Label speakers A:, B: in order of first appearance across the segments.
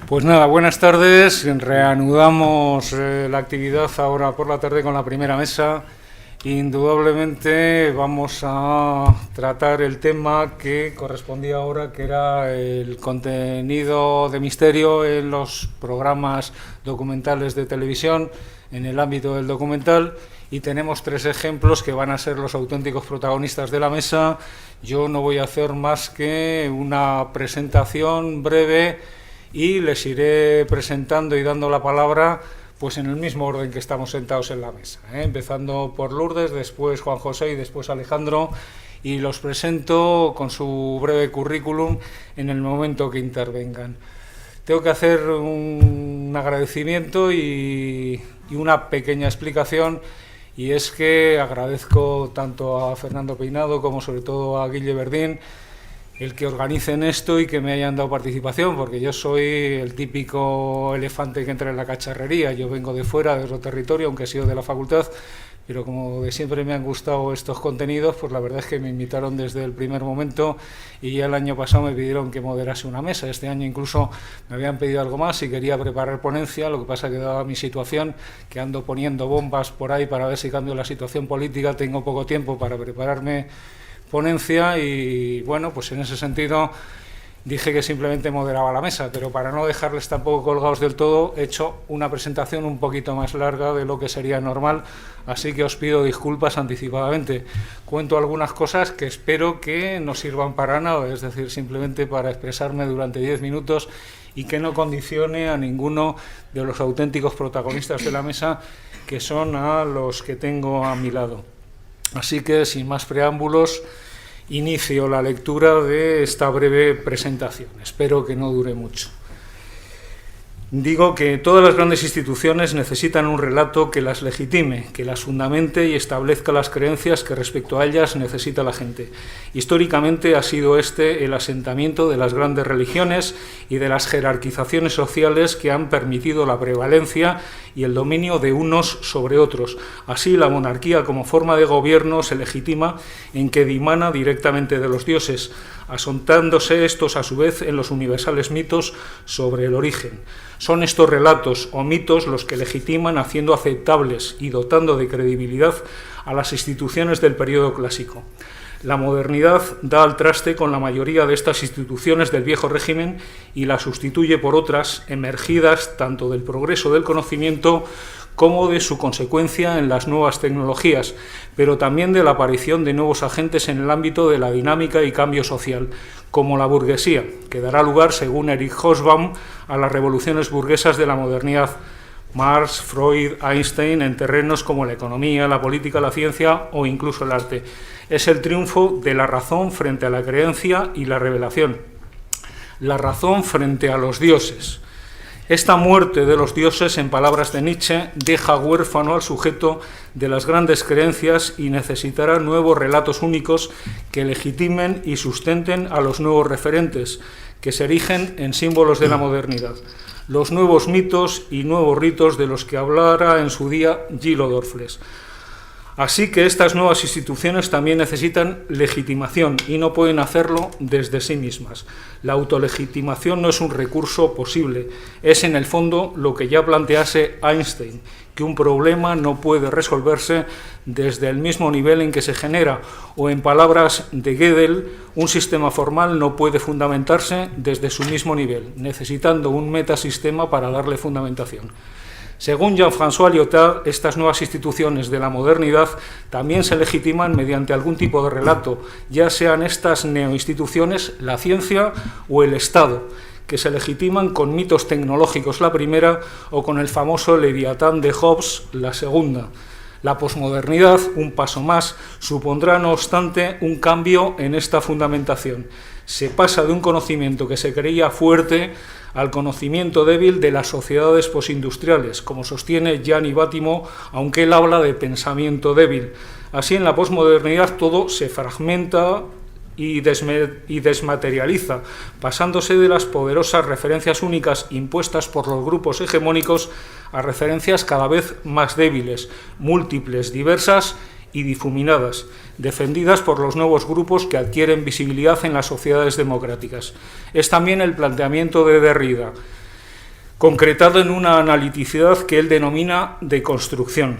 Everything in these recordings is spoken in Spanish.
A: Pues nada, buenas tardes. Reanudamos la actividad ahora por la tarde con la primera mesa. Indudablemente vamos a tratar el tema que correspondía ahora, que era el contenido de misterio en los programas documentales de televisión, en el ámbito del documental, y tenemos tres ejemplos que van a ser los auténticos protagonistas de la mesa. Yo no voy a hacer más que una presentación breve y les iré presentando y dando la palabra pues en el mismo orden que estamos sentados en la mesa, empezando por Lourdes, después Juan José y después Alejandro, y los presento con su breve currículum en el momento que intervengan. Tengo que hacer un agradecimiento y una pequeña explicación, y es que agradezco tanto a Fernando Peinado como sobre todo a Guille Verdín el que organicen esto y que me hayan dado participación, porque yo soy el típico elefante que entra en la cacharrería. Yo vengo de fuera, de otro territorio, aunque he sido de la facultad, pero como de siempre me han gustado estos contenidos, pues la verdad es que me invitaron desde el primer momento, y ya el año pasado me pidieron que moderase una mesa. Este año incluso me habían pedido algo más y quería preparar ponencia, lo que pasa que dada mi situación, que ando poniendo bombas por ahí para ver si cambio la situación política, tengo poco tiempo para prepararme ponencia, y bueno, pues en ese sentido dije que simplemente moderaba la mesa, pero para no dejarles tampoco colgados del todo, he hecho una presentación un poquito más larga de lo que sería normal, así que os pido disculpas anticipadamente. Cuento algunas cosas que espero que no sirvan para nada, es decir, simplemente para expresarme durante 10 minutos y que no condicione a ninguno de los auténticos protagonistas de la mesa, que son a los que tengo a mi lado. Así que, sin más preámbulos, inicio la lectura de esta breve presentación. Espero que no dure mucho. Digo que todas las grandes instituciones necesitan un relato que las legitime, que las fundamente y establezca las creencias que respecto a ellas necesita la gente. Históricamente ha sido este el asentamiento de las grandes religiones y de las jerarquizaciones sociales que han permitido la prevalencia y el dominio de unos sobre otros. Así, la monarquía como forma de gobierno se legitima en que dimana directamente de los dioses, asentándose estos a su vez en los universales mitos sobre el origen. Son estos relatos o mitos los que legitiman, haciendo aceptables y dotando de credibilidad a las instituciones del período clásico. La modernidad da al traste con la mayoría de estas instituciones del viejo régimen y las sustituye por otras emergidas tanto del progreso del conocimiento como de su consecuencia en las nuevas tecnologías, pero también de la aparición de nuevos agentes en el ámbito de la dinámica y cambio social, como la burguesía, que dará lugar, según Erich Hobsbawm, a las revoluciones burguesas de la modernidad. Marx, Freud, Einstein, en terrenos como la economía, la política, la ciencia o incluso el arte. Es el triunfo de la razón frente a la creencia y la revelación. La razón frente a los dioses. Esta muerte de los dioses, en palabras de Nietzsche, deja huérfano al sujeto de las grandes creencias y necesitará nuevos relatos únicos que legitimen y sustenten a los nuevos referentes, que se erigen en símbolos de la modernidad. Los nuevos mitos y nuevos ritos de los que hablara en su día Gilles Dorfles. Así que estas nuevas instituciones también necesitan legitimación y no pueden hacerlo desde sí mismas. La autolegitimación no es un recurso posible, es en el fondo lo que ya plantease Einstein, que un problema no puede resolverse desde el mismo nivel en que se genera, o en palabras de Gödel, un sistema formal no puede fundamentarse desde su mismo nivel, necesitando un metasistema para darle fundamentación. Según Jean-François Lyotard, estas nuevas instituciones de la modernidad también se legitiman mediante algún tipo de relato, ya sean estas neoinstituciones, la ciencia o el Estado, que se legitiman con mitos tecnológicos la primera o con el famoso Leviatán de Hobbes la segunda. La posmodernidad, un paso más, supondrá no obstante un cambio en esta fundamentación. Se pasa de un conocimiento que se creía fuerte al conocimiento débil de las sociedades posindustriales, como sostiene Gianni Vattimo, aunque él habla de pensamiento débil. Así, en la posmodernidad todo se fragmenta y desmaterializa, pasándose de las poderosas referencias únicas impuestas por los grupos hegemónicos a referencias cada vez más débiles, múltiples, diversas y difuminadas, defendidas por los nuevos grupos que adquieren visibilidad en las sociedades democráticas. Es también el planteamiento de Derrida. concretado en una analiticidad que él denomina deconstrucción.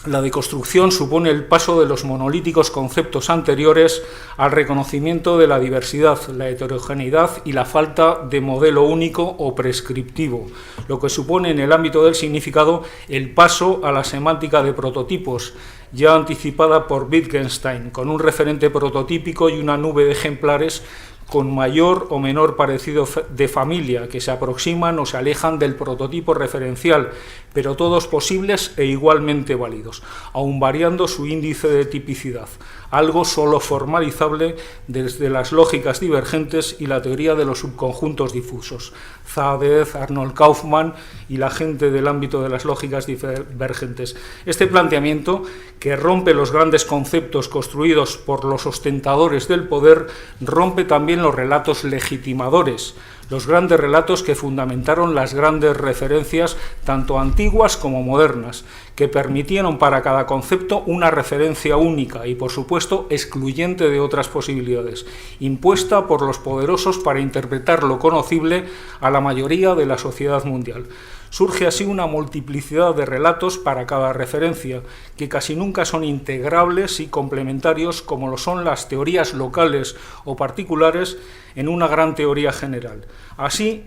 A: La deconstrucción supone el paso de los monolíticos conceptos anteriores al reconocimiento de la diversidad, la heterogeneidad y la falta de modelo único o prescriptivo, lo que supone en el ámbito del significado el paso a la semántica de prototipos, ya anticipada por Wittgenstein, con un referente prototípico y una nube de ejemplares con mayor o menor parecido de familia, que se aproximan o se alejan del prototipo referencial, pero todos posibles e igualmente válidos, aun variando su índice de tipicidad, algo solo formalizable desde las lógicas divergentes y la teoría de los subconjuntos difusos. Zadez, Arnold Kaufmann y la gente del ámbito de las lógicas divergentes. Este planteamiento, que rompe los grandes conceptos construidos por los ostentadores del poder, rompe también los relatos legitimadores, los grandes relatos que fundamentaron las grandes referencias, tanto antiguas como modernas, que permitieron para cada concepto una referencia única y, por supuesto, excluyente de otras posibilidades, impuesta por los poderosos para interpretar lo conocible a la mayoría de la sociedad mundial. Surge así una multiplicidad de relatos para cada referencia, que casi nunca son integrables y complementarios como lo son las teorías locales o particulares en una gran teoría general. Así,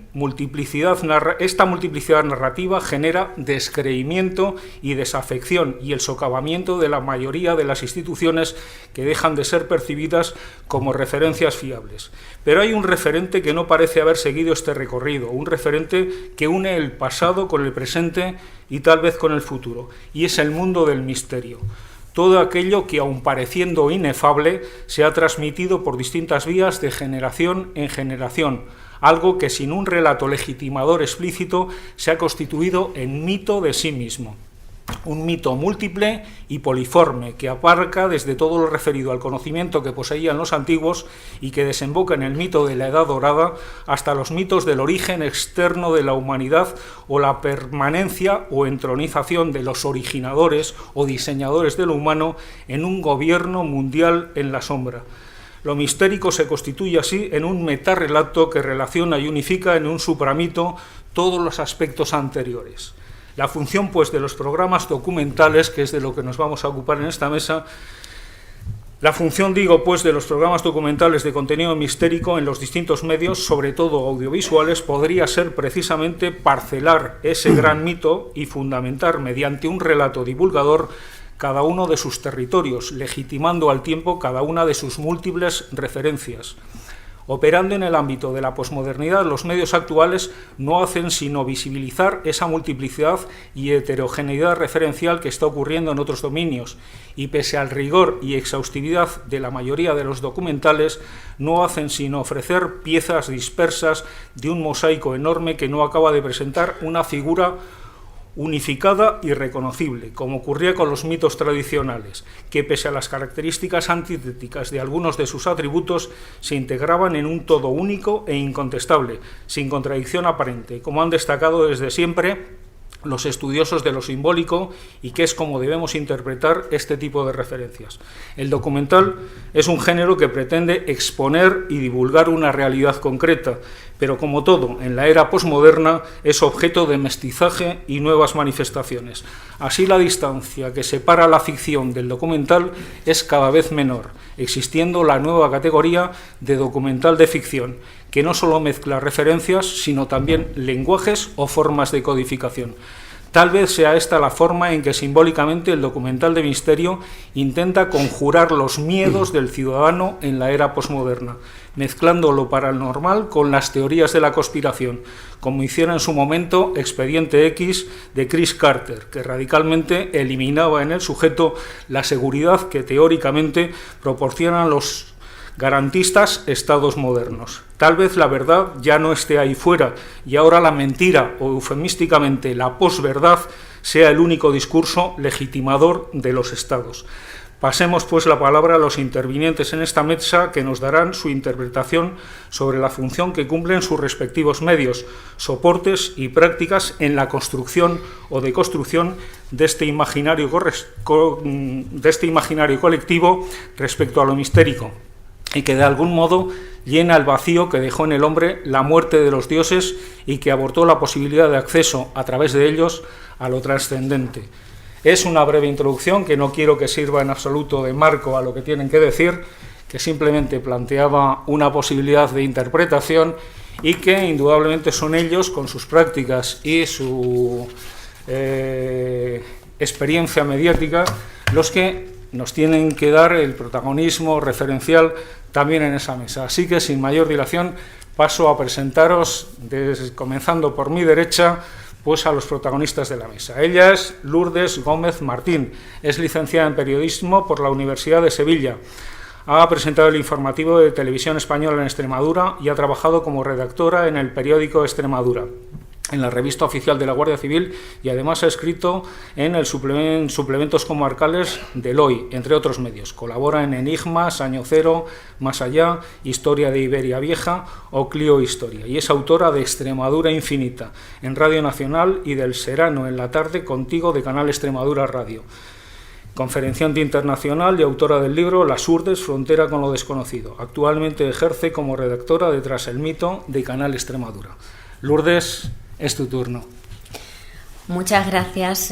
A: esta multiplicidad narrativa genera descreimiento y desafección y el socavamiento de la mayoría de las instituciones que dejan de ser percibidas como referencias fiables. Pero hay un referente que no parece haber seguido este recorrido, un referente que une el pasado con el presente y tal vez con el futuro, y es el mundo del misterio. Todo aquello que, aun pareciendo inefable, se ha transmitido por distintas vías de generación en generación, algo que sin un relato legitimador explícito se ha constituido en mito de sí mismo. Un mito múltiple y poliforme que abarca desde todo lo referido al conocimiento que poseían los antiguos y que desemboca en el mito de la Edad Dorada hasta los mitos del origen externo de la humanidad o la permanencia o entronización de los originadores o diseñadores de lo humano en un gobierno mundial en la sombra. Lo mistérico se constituye así en un metarrelato que relaciona y unifica en un supramito todos los aspectos anteriores. La función, pues, de los programas documentales, que es de lo que nos vamos a ocupar en esta mesa, la función, digo, pues, de los programas documentales de contenido mistérico en los distintos medios, sobre todo audiovisuales, podría ser precisamente parcelar ese gran mito y fundamentar mediante un relato divulgador cada uno de sus territorios, legitimando al tiempo cada una de sus múltiples referencias. Operando en el ámbito de la posmodernidad, los medios actuales no hacen sino visibilizar esa multiplicidad y heterogeneidad referencial que está ocurriendo en otros dominios, y pese al rigor y exhaustividad de la mayoría de los documentales, no hacen sino ofrecer piezas dispersas de un mosaico enorme que no acaba de presentar una figura unificada y reconocible, como ocurría con los mitos tradicionales, que pese a las características antitéticas de algunos de sus atributos, se integraban en un todo único e incontestable, sin contradicción aparente, como han destacado desde siempre los estudiosos de lo simbólico y que es como debemos interpretar este tipo de referencias. El documental es un género que pretende exponer y divulgar una realidad concreta, pero como todo en la era posmoderna es objeto de mestizaje y nuevas manifestaciones. Así la distancia que separa la ficción del documental es cada vez menor, existiendo la nueva categoría de documental de ficción, que no solo mezcla referencias, sino también lenguajes o formas de codificación. Tal vez sea esta la forma en que simbólicamente el documental de misterio intenta conjurar los miedos del ciudadano en la era posmoderna, mezclando lo paranormal con las teorías de la conspiración, como hiciera en su momento Expediente X de Chris Carter, que radicalmente eliminaba en el sujeto la seguridad que teóricamente proporcionan los garantistas estados modernos. Tal vez la verdad ya no esté ahí fuera y ahora la mentira o eufemísticamente la posverdad sea el único discurso legitimador de los estados. Pasemos pues la palabra a los intervinientes en esta mesa que nos darán su interpretación sobre la función que cumplen sus respectivos medios, soportes y prácticas en la construcción o deconstrucción de este imaginario colectivo respecto a lo mistérico. y que de algún modo llena el vacío que dejó en el hombre la muerte de los dioses y que abortó la posibilidad de acceso a través de ellos a lo trascendente. Es una breve introducción que no quiero que sirva en absoluto de marco a lo que tienen que decir, que simplemente planteaba una posibilidad de interpretación y que indudablemente son ellos, con sus prácticas y su experiencia mediática, los que nos tienen que dar el protagonismo referencial también en esa mesa. Así que, sin mayor dilación, paso a presentaros, comenzando por mi derecha, pues a los protagonistas de la mesa. Ella es Lourdes Gómez Martín, es licenciada en Periodismo por la Universidad de Sevilla. Ha presentado el informativo de Televisión Española en Extremadura y ha trabajado como redactora en el periódico Extremadura, en la revista oficial de la Guardia Civil, y además ha escrito en el suplementos comarcales del Hoy, entre otros medios. Colabora en Enigmas, Año Cero, Más Allá, Historia de Iberia Vieja o Clio Historia, y es autora de Extremadura Infinita en Radio Nacional y del Serano en la tarde contigo de Canal Extremadura Radio. Conferenciante internacional y autora del libro Las Urdes, Frontera con lo Desconocido. Actualmente ejerce como redactora de Tras el Mito de Canal Extremadura. Lourdes, es tu turno.
B: Muchas gracias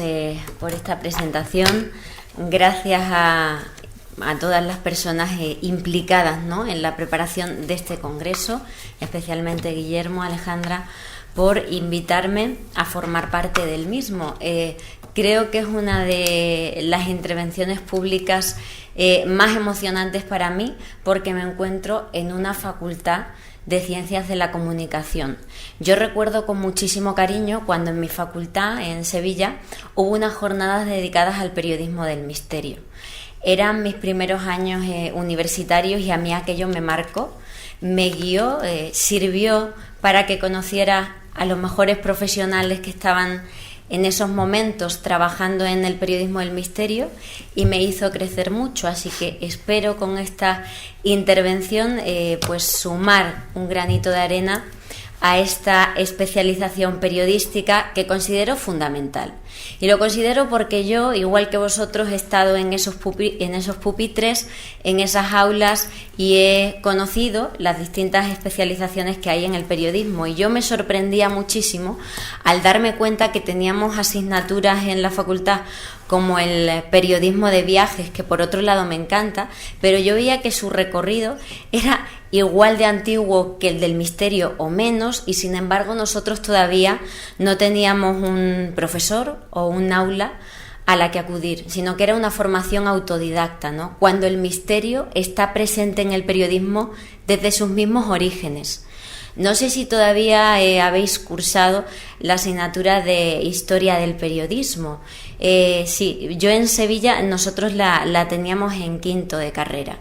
B: por esta presentación. Gracias a todas las personas implicadas, ¿no?, en la preparación de este congreso, especialmente Guillermo, Alejandra, por invitarme a formar parte del mismo. Creo que es una de las intervenciones públicas más emocionantes para mí, porque me encuentro en una facultad de Ciencias de la Comunicación. Yo recuerdo con muchísimo cariño cuando en mi facultad, en Sevilla, hubo unas jornadas dedicadas al periodismo del misterio. Eran mis primeros años universitarios y a mí aquello me marcó, me guió, sirvió para que conociera a los mejores profesionales que estaban en esos momentos trabajando en el periodismo del misterio, y me hizo crecer mucho. Así que espero con esta intervención pues sumar un granito de arena a esta especialización periodística que considero fundamental. Y lo considero porque yo, igual que vosotros, he estado en esos pupitres, en esas aulas, y he conocido las distintas especializaciones que hay en el periodismo. Y yo me sorprendía muchísimo al darme cuenta que teníamos asignaturas en la facultad como el periodismo de viajes, que por otro lado me encanta, pero yo veía que su recorrido era igual de antiguo que el del misterio o menos, y sin embargo nosotros todavía no teníamos un profesor o un aula a la que acudir, sino que era una formación autodidacta, ¿no?, cuando el misterio está presente en el periodismo desde sus mismos orígenes. No sé si todavía habéis cursado la asignatura de Historia del Periodismo. Sí, yo en Sevilla nosotros la teníamos en quinto de carrera.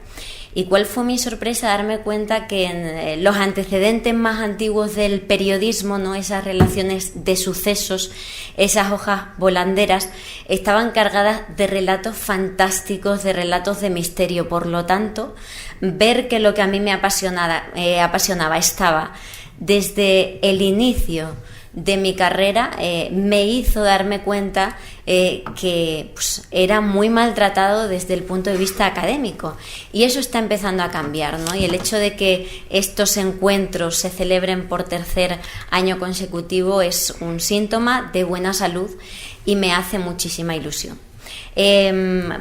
B: ¿Y cuál fue mi sorpresa? Darme cuenta que en los antecedentes más antiguos del periodismo, ¿no?, esas relaciones de sucesos, esas hojas volanderas, estaban cargadas de relatos fantásticos, de relatos de misterio. Por lo tanto, ver que lo que a mí me apasionaba estaba desde el inicio de mi carrera, me hizo darme cuenta que pues, era muy maltratado desde el punto de vista académico, y eso está empezando a cambiar, ¿no? Y el hecho de que estos encuentros se celebren por tercer año consecutivo es un síntoma de buena salud y me hace muchísima ilusión.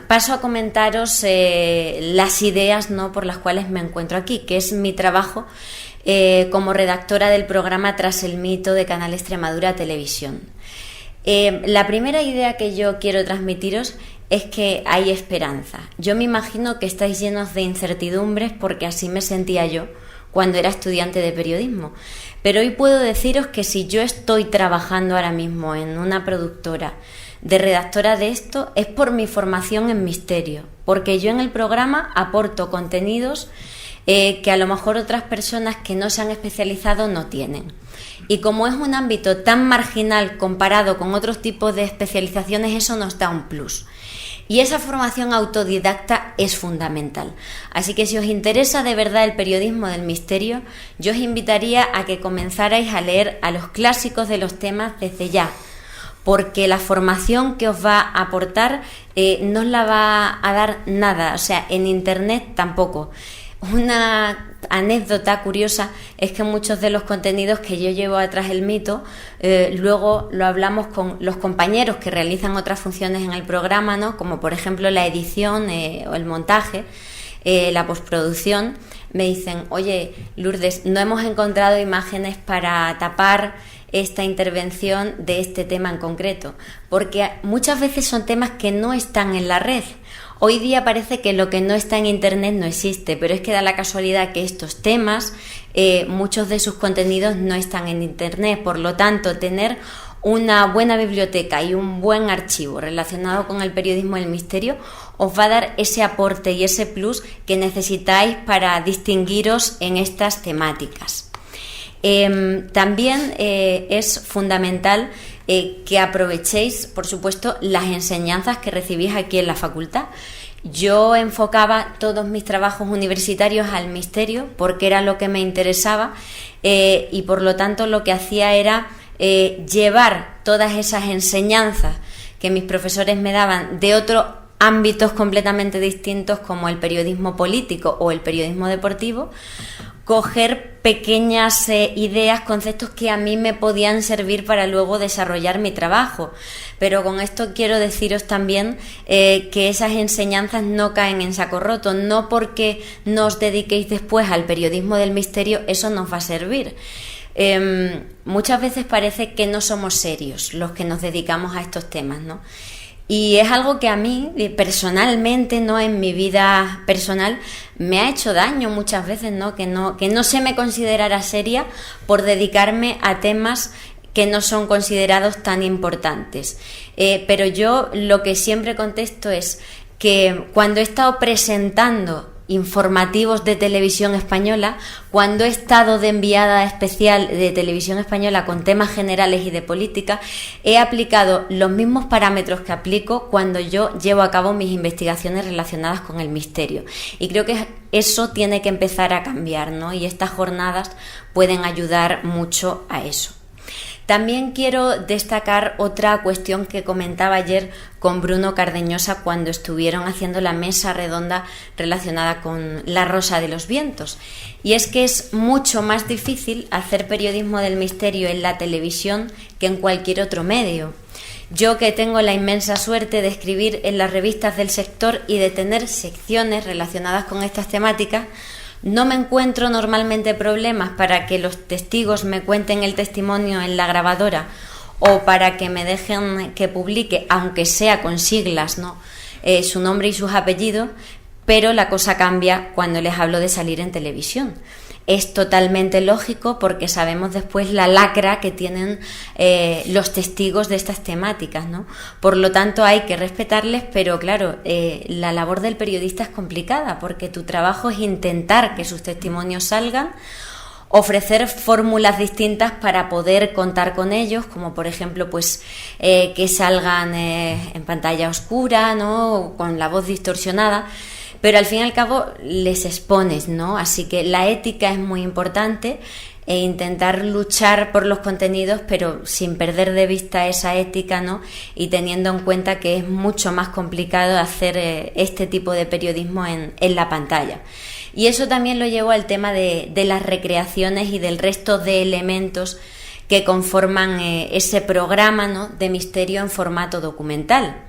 B: Paso a comentaros las ideas, ¿no?, por las cuales me encuentro aquí, que es mi trabajo como redactora del programa Tras el Mito de Canal Extremadura Televisión. La primera idea que yo quiero transmitiros es que hay esperanza. Yo me imagino que estáis llenos de incertidumbres, porque así me sentía yo cuando era estudiante de periodismo. Pero hoy puedo deciros que si yo estoy trabajando ahora mismo en una productora de redactora de esto, es por mi formación en misterio, porque yo en el programa aporto contenidos que a lo mejor otras personas que no se han especializado no tienen. Y como es un ámbito tan marginal comparado con otros tipos de especializaciones, eso nos da un plus. Y esa formación autodidacta es fundamental. Así que si os interesa de verdad el periodismo del misterio, yo os invitaría a que comenzarais a leer a los clásicos de los temas desde ya, porque la formación que os va a aportar no os la va a dar nada, o sea, en internet tampoco. Una anécdota curiosa es que muchos de los contenidos que yo llevo atrás el mito, luego lo hablamos con los compañeros que realizan otras funciones en el programa, ¿no? Como por ejemplo la edición o el montaje, la postproducción. Me dicen, oye, Lourdes, no hemos encontrado imágenes para tapar esta intervención de este tema en concreto, porque muchas veces son temas que no están en la red. Hoy día parece que lo que no está en Internet no existe, pero es que da la casualidad que estos temas, muchos de sus contenidos no están en Internet. Por lo tanto, tener una buena biblioteca y un buen archivo relacionado con el periodismo del misterio os va a dar ese aporte y ese plus que necesitáis para distinguiros en estas temáticas. También es fundamental que aprovechéis, por supuesto, las enseñanzas que recibís aquí en la facultad. Yo enfocaba todos mis trabajos universitarios al misterio porque era lo que me interesaba, y por lo tanto lo que hacía era llevar todas esas enseñanzas que mis profesores me daban de otros ámbitos completamente distintos, como el periodismo político o el periodismo deportivo, coger pequeñas ideas, conceptos que a mí me podían servir para luego desarrollar mi trabajo. Pero con esto quiero deciros también que esas enseñanzas no caen en saco roto. No porque no os dediquéis después al periodismo del misterio, eso nos va a servir. Muchas veces parece que no somos serios los que nos dedicamos a estos temas, ¿no? Y es algo que a mí, personalmente, no en mi vida personal, me ha hecho daño muchas veces, ¿no? Que no se me considerara seria por dedicarme a temas que no son considerados tan importantes. Pero yo lo que siempre contesto es que cuando he estado presentando informativos de Televisión Española, cuando he estado de enviada especial de Televisión Española con temas generales y de política, he aplicado los mismos parámetros que aplico cuando yo llevo a cabo mis investigaciones relacionadas con el misterio. Y creo que eso tiene que empezar a cambiar, ¿no? Y estas jornadas pueden ayudar mucho a eso. También quiero destacar otra cuestión que comentaba ayer con Bruno Cardeñosa cuando estuvieron haciendo la mesa redonda relacionada con La Rosa de los Vientos. Y es que es mucho más difícil hacer periodismo del misterio en la televisión que en cualquier otro medio. Yo, que tengo la inmensa suerte de escribir en las revistas del sector y de tener secciones relacionadas con estas temáticas, no me encuentro normalmente problemas para que los testigos me cuenten el testimonio en la grabadora o para que me dejen que publique, aunque sea con siglas, ¿no? Su nombre y sus apellidos, pero la cosa cambia cuando les hablo de salir en televisión. Es totalmente lógico porque sabemos después la lacra que tienen los testigos de estas temáticas, ¿no? Por lo tanto hay que respetarles, pero claro, la labor del periodista es complicada porque tu trabajo es intentar que sus testimonios salgan, ofrecer fórmulas distintas para poder contar con ellos, como por ejemplo pues que salgan en pantalla oscura, ¿no? O con la voz distorsionada. Pero al fin y al cabo les expones, ¿no? Así que la ética es muy importante e intentar luchar por los contenidos, pero sin perder de vista esa ética, ¿no? Y teniendo en cuenta que es mucho más complicado hacer este tipo de periodismo en la pantalla. Y eso también lo llevo al tema de las recreaciones y del resto de elementos que conforman ese programa, ¿no? De misterio en formato documental.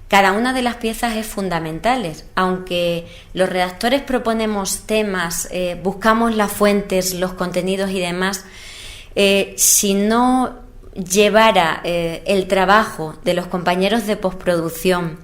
B: Cada una de las piezas es fundamental, aunque los redactores proponemos temas, buscamos las fuentes, los contenidos y demás, si no llevara el trabajo de los compañeros de postproducción,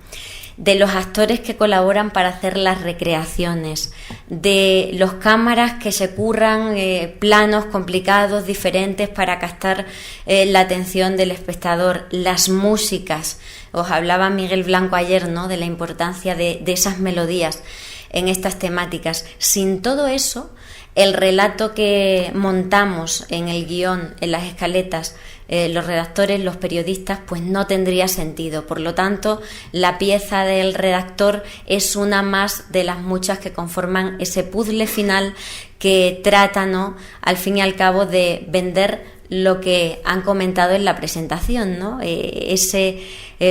B: de los actores que colaboran para hacer las recreaciones, de los cámaras que se curran planos complicados, diferentes para captar la atención del espectador, las músicas. Os hablaba Miguel Blanco ayer, ¿no?, de la importancia de esas melodías en estas temáticas. Sin todo eso, el relato que montamos en el guión, en las escaletas, los redactores, los periodistas, pues no tendría sentido. Por lo tanto, la pieza del redactor es una más de las muchas que conforman ese puzzle final que trata, ¿no?, al fin y al cabo, de vender lo que han comentado en la presentación, ¿no? Ese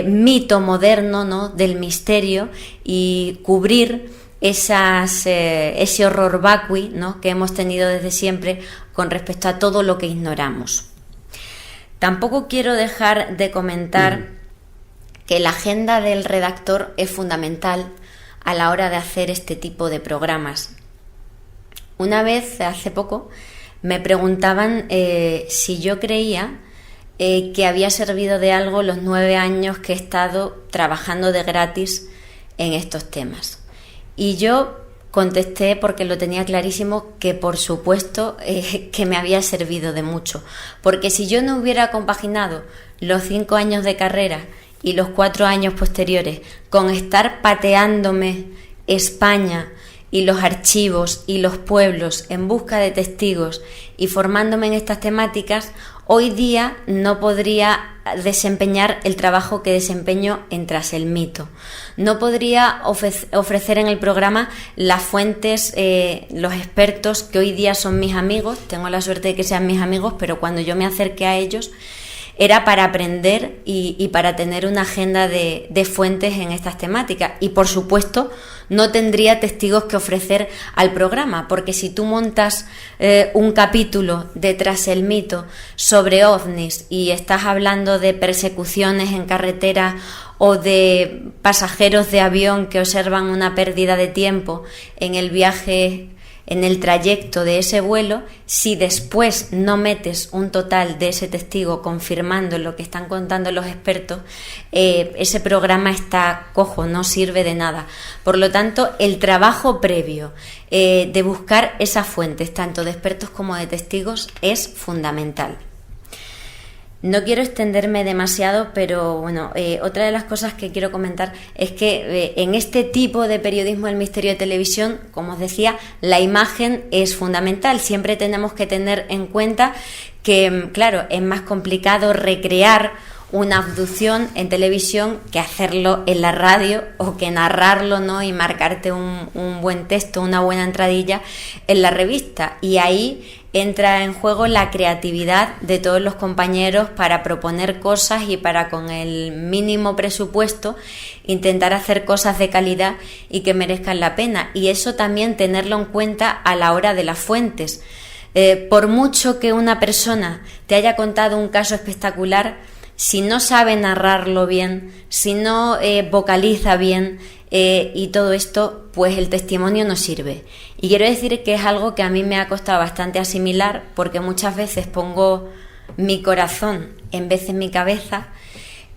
B: mito moderno, ¿no?, del misterio, y cubrir ese horror vacui, ¿no?, que hemos tenido desde siempre con respecto a todo lo que ignoramos. Tampoco quiero dejar de comentar que la agenda del redactor es fundamental a la hora de hacer este tipo de programas. Una vez, hace poco, me preguntaban si yo creía que había servido de algo los 9 años que he estado trabajando de gratis en estos temas. Y yo contesté, porque lo tenía clarísimo, que por supuesto que me había servido de mucho. Porque si yo no hubiera compaginado los 5 años de carrera y los 4 años posteriores con estar pateándome España y los archivos y los pueblos en busca de testigos y formándome en estas temáticas, hoy día no podría desempeñar el trabajo que desempeño en Tras el Mito. No podría ofrecer en el programa las fuentes, los expertos que hoy día son mis amigos. Tengo la suerte de que sean mis amigos, pero cuando yo me acerqué a ellos era para aprender y para tener una agenda de fuentes en estas temáticas. Y por supuesto no tendría testigos que ofrecer al programa, porque si tú montas un capítulo de Tras el Mito sobre ovnis y estás hablando de persecuciones en carretera o de pasajeros de avión que observan una pérdida de tiempo en el viaje, en el trayecto de ese vuelo, si después no metes un total de ese testigo confirmando lo que están contando los expertos, ese programa está cojo, no sirve de nada. Por lo tanto, el trabajo previo de buscar esas fuentes, tanto de expertos como de testigos, es fundamental. No quiero extenderme demasiado, pero bueno, otra de las cosas que quiero comentar es que en este tipo de periodismo del misterio de televisión, como os decía, la imagen es fundamental. Siempre tenemos que tener en cuenta que, claro, es más complicado recrear una abducción en televisión que hacerlo en la radio o que narrarlo, ¿no?, y marcarte un buen texto, una buena entradilla en la revista. Y ahí entra en juego la creatividad de todos los compañeros para proponer cosas y para, con el mínimo presupuesto, intentar hacer cosas de calidad y que merezcan la pena. Y eso también tenerlo en cuenta a la hora de las fuentes. Por mucho que una persona te haya contado un caso espectacular, si no sabe narrarlo bien, si no vocaliza bien y todo esto, pues el testimonio no sirve. Y quiero decir que es algo que a mí me ha costado bastante asimilar, porque muchas veces pongo mi corazón en vez de mi cabeza,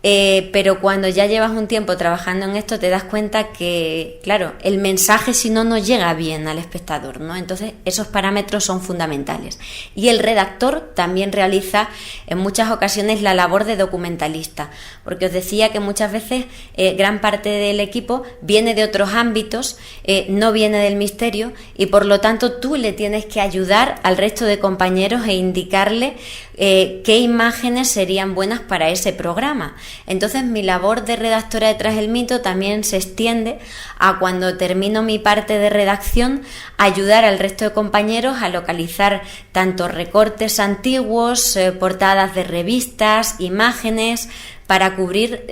B: pero cuando ya llevas un tiempo trabajando en esto te das cuenta que, claro, el mensaje si no llega bien al espectador, ¿no? Entonces esos parámetros son fundamentales. Y el redactor también realiza en muchas ocasiones la labor de documentalista, porque os decía que muchas veces gran parte del equipo viene de otros ámbitos, no viene del misterio, y por lo tanto tú le tienes que ayudar al resto de compañeros e indicarle qué imágenes serían buenas para ese programa. Entonces mi labor de redactora de Tras el Mito también se extiende a, cuando termino mi parte de redacción, ayudar al resto de compañeros a localizar tanto recortes antiguos, portadas de revistas, imágenes, para cubrir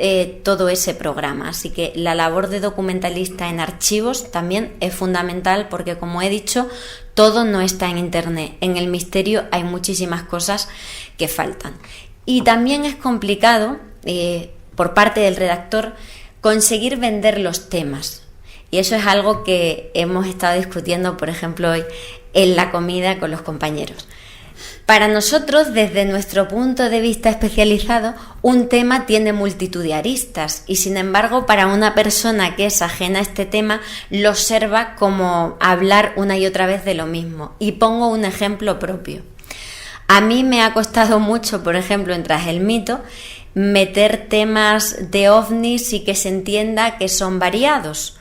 B: todo ese programa. Así que la labor de documentalista en archivos también es fundamental, porque, como he dicho, todo no está en Internet. En el misterio hay muchísimas cosas que faltan. Y también es complicado, por parte del redactor, conseguir vender los temas. Y eso es algo que hemos estado discutiendo, por ejemplo, hoy en la comida con los compañeros. Para nosotros, desde nuestro punto de vista especializado, un tema tiene multitud de aristas y, sin embargo, para una persona que es ajena a este tema, lo observa como hablar una y otra vez de lo mismo. Y pongo un ejemplo propio. A mí me ha costado mucho, por ejemplo, en Tras el Mito, meter temas de ovnis y que se entienda que son variados.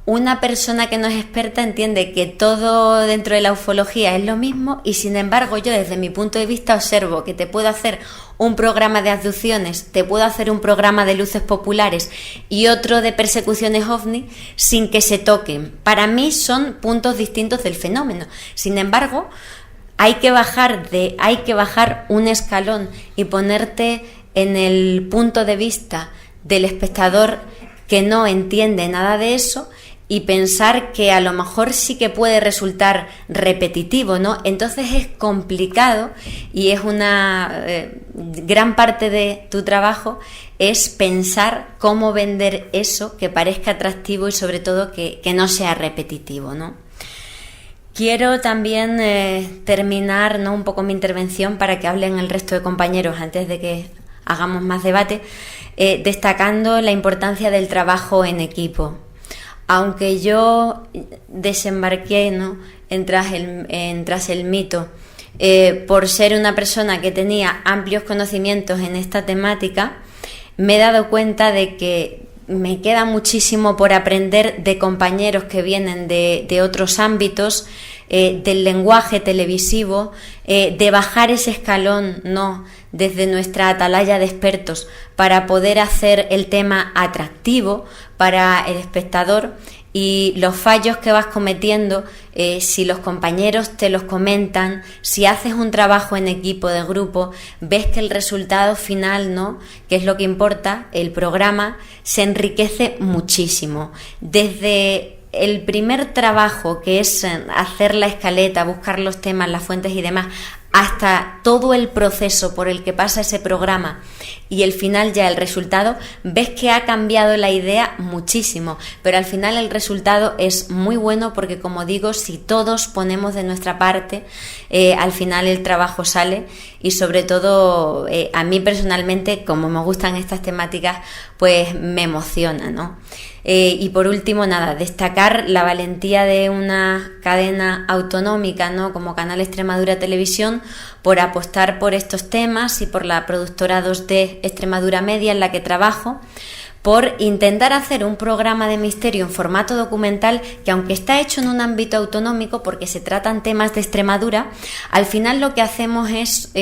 B: Una persona que no es experta entiende que todo dentro de la ufología es lo mismo, y sin embargo yo, desde mi punto de vista, observo que te puedo hacer un programa de abducciones, te puedo hacer un programa de luces populares y otro de persecuciones ovni sin que se toquen. Para mí son puntos distintos del fenómeno. Sin embargo, hay que bajar un escalón y ponerte en el punto de vista del espectador que no entiende nada de eso, y pensar que a lo mejor sí que puede resultar repetitivo, ¿no? Entonces es complicado y es una gran parte de tu trabajo es pensar cómo vender eso que parezca atractivo y sobre todo que no sea repetitivo, ¿no? Quiero también terminar, ¿no?, un poco mi intervención para que hablen el resto de compañeros antes de que hagamos más debate, destacando la importancia del trabajo en equipo. Aunque yo desembarqué, ¿no?, en Tras el Mito por ser una persona que tenía amplios conocimientos en esta temática, me he dado cuenta de que me queda muchísimo por aprender de compañeros que vienen de otros ámbitos, del lenguaje televisivo, de bajar ese escalón, ¿no?, desde nuestra atalaya de expertos para poder hacer el tema atractivo para el espectador. Y los fallos que vas cometiendo, si los compañeros te los comentan, si haces un trabajo en equipo de grupo, ves que el resultado final, ¿no?, que es lo que importa, el programa, se enriquece muchísimo. Desde el primer trabajo, que es hacer la escaleta, buscar los temas, las fuentes y demás, hasta todo el proceso por el que pasa ese programa y el final ya el resultado, ves que ha cambiado la idea muchísimo, pero al final el resultado es muy bueno porque, como digo, si todos ponemos de nuestra parte, al final el trabajo sale y sobre todo a mí personalmente, como me gustan estas temáticas, pues me emociona, ¿no? Y por último, nada, destacar la valentía de una cadena autonómica, ¿no?, como Canal Extremadura Televisión, por apostar por estos temas y por la productora 2D Extremadura Media en la que trabajo, por intentar hacer un programa de misterio en formato documental que, aunque está hecho en un ámbito autonómico porque se tratan temas de Extremadura, al final lo que hacemos es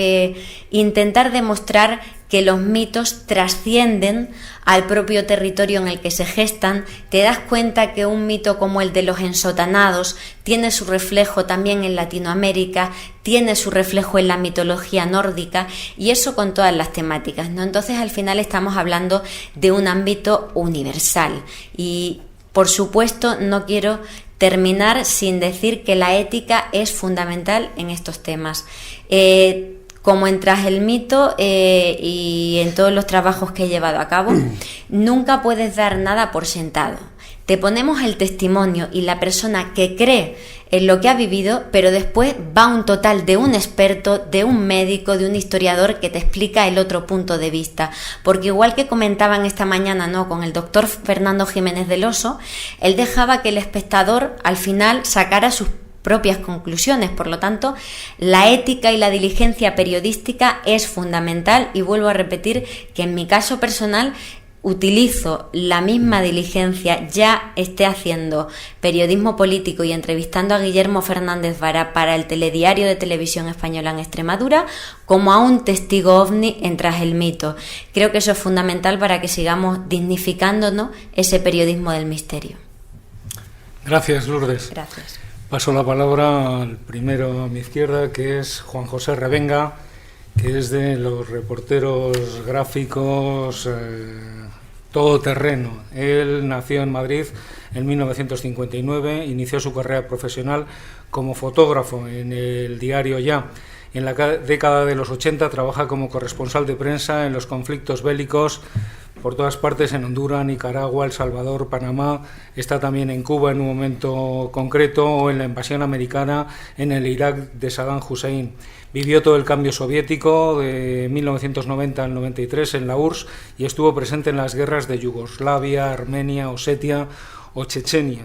B: intentar demostrar que los mitos trascienden al propio territorio en el que se gestan. Te das cuenta que un mito como el de los ensotanados tiene su reflejo también en Latinoamérica, tiene su reflejo en la mitología nórdica, y eso con todas las temáticas, ¿no? Entonces, al final estamos hablando de un ámbito universal y, por supuesto, no quiero terminar sin decir que la ética es fundamental en estos temas. Como en Tras el Mito y en todos los trabajos que he llevado a cabo, nunca puedes dar nada por sentado. Te ponemos el testimonio y la persona que cree en lo que ha vivido, pero después va un total de un experto, de un médico, de un historiador que te explica el otro punto de vista. Porque igual que comentaban esta mañana, ¿no?, con el doctor Fernando Jiménez del Oso, él dejaba que el espectador al final sacara sus propias conclusiones. Por lo tanto, la ética y la diligencia periodística es fundamental, y vuelvo a repetir que en mi caso personal utilizo la misma diligencia, ya esté haciendo periodismo político y entrevistando a Guillermo Fernández Vara para el Telediario de Televisión Española en Extremadura, como a un testigo ovni en Tras el Mito. Creo que eso es fundamental para que sigamos dignificándonos ese periodismo del misterio.
A: Gracias, Lourdes.
B: Gracias.
A: Paso la palabra al primero a mi izquierda, que es Juan José Revenga, que es de los reporteros gráficos todoterreno. Él nació en Madrid en 1959, inició su carrera profesional como fotógrafo en el diario Ya. En la década de los 80 trabaja como corresponsal de prensa en los conflictos bélicos por todas partes, en Honduras, Nicaragua, El Salvador, Panamá. Está también en Cuba en un momento concreto, o en la invasión americana en el Irak de Saddam Hussein. Vivió todo el cambio soviético de 1990 al 93 en la URSS y estuvo presente en las guerras de Yugoslavia, Armenia, Osetia o Chechenia.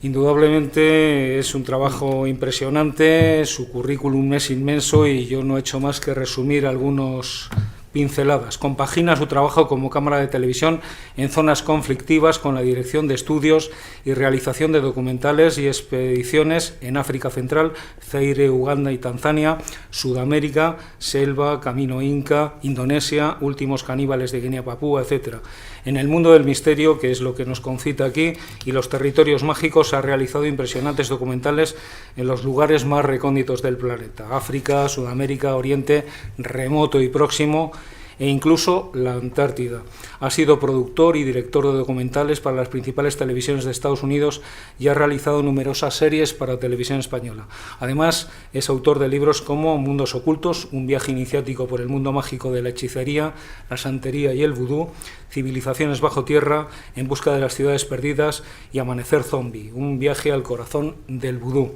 A: Indudablemente es un trabajo impresionante, su currículum es inmenso y yo no he hecho más que resumir algunos pinceladas. Compagina su trabajo como cámara de televisión en zonas conflictivas con la dirección de estudios y realización de documentales y expediciones en África Central, Zaire, Uganda y Tanzania, Sudamérica, Selva, Camino Inca, Indonesia, Últimos Caníbales de Guinea Papúa, etc. En el mundo del misterio, que es lo que nos concita aquí, y los territorios mágicos, ha realizado impresionantes documentales en los lugares más recónditos del planeta: África, Sudamérica, Oriente Remoto y Próximo, e incluso la Antártida. Ha sido productor y director de documentales para las principales televisiones de Estados Unidos y ha realizado numerosas series para televisión española. Además, es autor de libros como Mundos ocultos, un viaje iniciático por el mundo mágico de la hechicería, la santería y el vudú, Civilizaciones bajo tierra, En busca de las ciudades perdidas y Amanecer zombie, un viaje al corazón del vudú.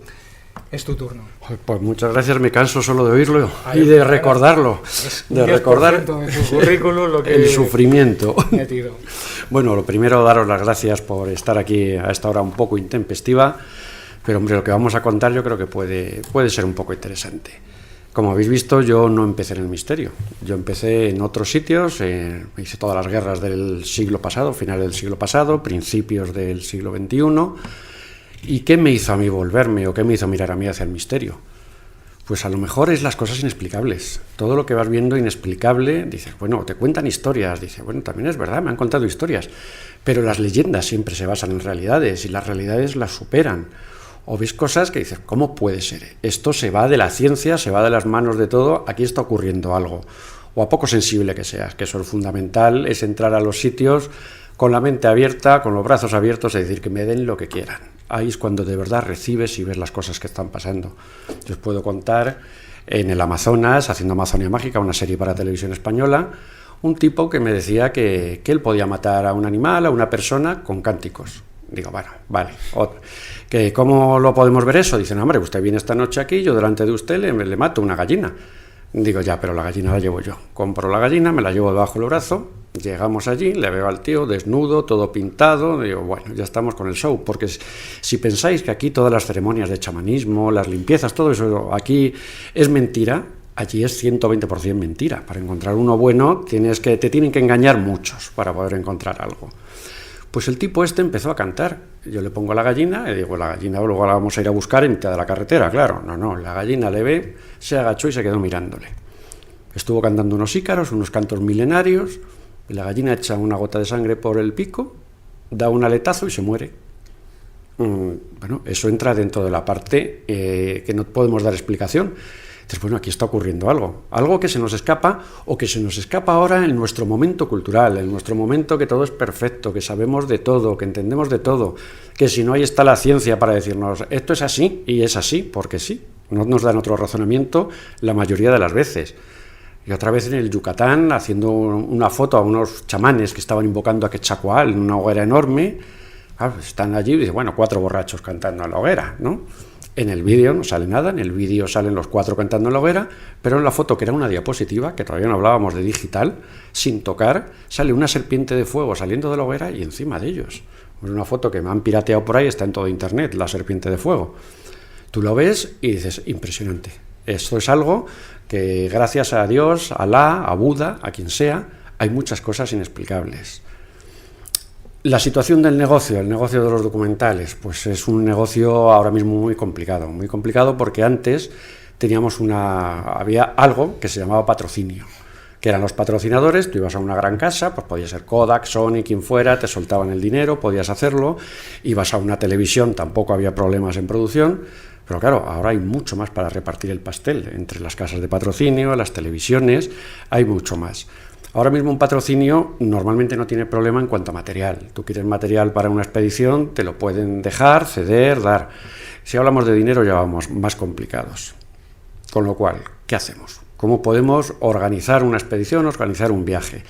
A: Es tu turno.
C: Pues muchas gracias, me canso solo de oírlo y de recordarlo, de recordar
A: de tu currículum, lo que
C: el sufrimiento.
A: Metido.
C: Bueno, lo primero, daros las gracias por estar aquí a esta hora un poco intempestiva, pero hombre, lo que vamos a contar yo creo que puede ser un poco interesante. Como habéis visto, yo no empecé en el misterio, yo empecé en otros sitios, hice todas las guerras del siglo pasado, finales del siglo pasado, principios del siglo XXI. ¿Y qué me hizo a mí volverme o qué me hizo mirar a mí hacia el misterio? Pues a lo mejor es las cosas inexplicables. Todo lo que vas viendo inexplicable, dices, bueno, te cuentan historias, dices, bueno, también es verdad, me han contado historias, pero las leyendas siempre se basan en realidades y las realidades las superan. O ves cosas que dices, ¿cómo puede ser? Esto se va de la ciencia, se va de las manos de todo, aquí está ocurriendo algo. O a poco sensible que seas, que eso es fundamental, es entrar a los sitios con la mente abierta, con los brazos abiertos, es decir, que me den lo que quieran. Ahí es cuando de verdad recibes y ves las cosas que están pasando. Yo os puedo contar en el Amazonas, haciendo Amazonia Mágica, una serie para televisión española, un tipo que me decía que él podía matar a un animal, a una persona, con cánticos. Digo, bueno, vale. ¿Que ¿Cómo lo podemos ver eso? Dicen, hombre, usted viene esta noche aquí, yo delante de usted le mato una gallina. Digo, ya, pero la gallina la llevo yo. Compro la gallina, me la llevo debajo del brazo, llegamos allí, le veo al tío desnudo, todo pintado, digo, bueno, ya estamos con el show, porque si pensáis que aquí todas las ceremonias de chamanismo, las limpiezas, todo eso aquí es mentira, allí es 120% mentira. Para encontrar uno bueno te tienen que engañar muchos para poder encontrar algo. Pues el tipo empezó a cantar. Yo le pongo la gallina y digo, la gallina luego la vamos a ir a buscar en mitad de la carretera, claro. No, la gallina le ve, se agachó y se quedó mirándole. Estuvo cantando unos ícaros, unos cantos milenarios, y la gallina echa una gota de sangre por el pico, da un aletazo y se muere. Bueno, eso entra dentro de la parte que no podemos dar explicación. Entonces, bueno, aquí está ocurriendo algo que se nos escapa o que se nos escapa ahora en nuestro momento cultural, en nuestro momento que todo es perfecto, que sabemos de todo, que entendemos de todo, que si no ahí está la ciencia para decirnos esto es así y es así, porque sí, no nos dan otro razonamiento la mayoría de las veces. Y otra vez en el Yucatán, haciendo una foto a unos chamanes que estaban invocando a Quetzalcóatl en una hoguera enorme, están allí y dicen, bueno, 4 borrachos cantando en la hoguera, ¿no? En el vídeo no sale nada, en el vídeo salen los 4 cantando en la hoguera, pero en la foto, que era una diapositiva, que todavía no hablábamos de digital, sin tocar, sale una serpiente de fuego saliendo de la hoguera y encima de ellos. Es una foto que me han pirateado por ahí, está en todo internet, la serpiente de fuego. Tú lo ves y dices, impresionante. Esto es algo que gracias a Dios, a Alá, a Buda, a quien sea, hay muchas cosas inexplicables. La situación del negocio, el negocio de los documentales, pues es un negocio ahora mismo muy complicado porque antes había algo que se llamaba patrocinio, que eran los patrocinadores. Tú ibas a una gran casa, pues podía ser Kodak, Sony, quien fuera, te soltaban el dinero, podías hacerlo, ibas a una televisión, tampoco había problemas en producción, pero claro, ahora hay mucho más para repartir el pastel, entre las casas de patrocinio, las televisiones, hay mucho más. Ahora mismo un patrocinio normalmente no tiene problema en cuanto a material. Tú quieres material para una expedición, te lo pueden dejar, ceder, dar. Si hablamos de dinero ya vamos más complicados. Con lo cual, ¿qué hacemos? ¿Cómo podemos organizar una expedición, organizar un viaje?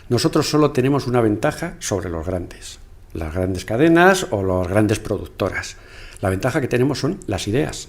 C: Nosotros solo tenemos una ventaja sobre los grandes, las grandes cadenas o las grandes productoras. La ventaja que tenemos son las ideas.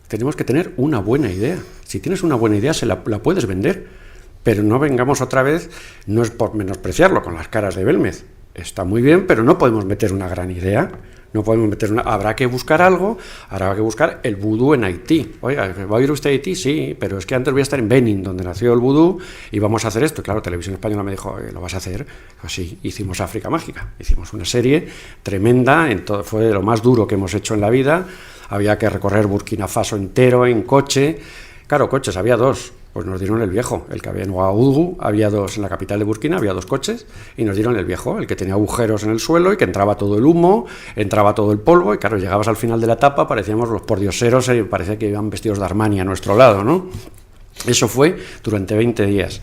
C: Tenemos que tener una buena idea. Si tienes una buena idea, la puedes vender. Pero no vengamos otra vez, no es por menospreciarlo con las caras de Belmez. Está muy bien, pero no podemos meter una gran idea. No podemos meter habrá que buscar algo, habrá que buscar el vudú en Haití. Oiga, ¿va a ir usted a Haití? Sí, pero es que antes voy a estar en Benin, donde nació el vudú, y vamos a hacer esto. Claro, Televisión Española me dijo, ¿lo vas a hacer? Pues sí, hicimos África Mágica. Hicimos una serie tremenda, fue de lo más duro que hemos hecho en la vida. Había que recorrer Burkina Faso entero en coche. Claro, coches, había 2. Pues nos dieron el viejo, el que había en Ouagadougou, había 2 en la capital de Burkina, había 2 coches, y nos dieron el viejo, el que tenía agujeros en el suelo y que entraba todo el humo, entraba todo el polvo, y claro, llegabas al final de la etapa, parecíamos los pordioseros, parecía que iban vestidos de Armani a nuestro lado, ¿no? Eso fue durante 20 días.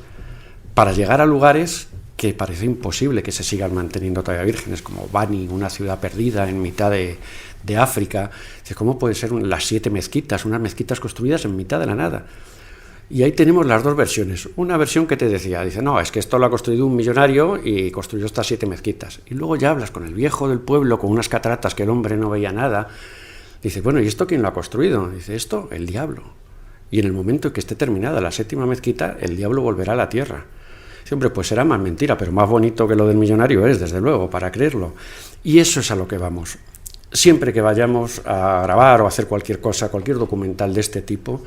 C: para llegar a lugares que parece imposible que se sigan manteniendo todavía vírgenes, como Bani, una ciudad perdida en mitad de África. ¿Cómo puede ser las 7 mezquitas, unas mezquitas construidas en mitad de la nada? Y ahí tenemos las dos versiones. Una versión que te decía, dice, no, es que esto lo ha construido un millonario y construyó estas 7 mezquitas. Y luego ya hablas con el viejo del pueblo, con unas cataratas que el hombre no veía nada. Dice, bueno, ¿y esto quién lo ha construido? Dice, esto, el diablo. Y en el momento en que esté terminada la 7ª mezquita, el diablo volverá a la tierra. Dice, hombre, pues será más mentira, pero más bonito que lo del millonario es, desde luego, para creerlo. Y eso es a lo que vamos. Siempre que vayamos a grabar o a hacer cualquier cosa, cualquier documental de este tipo,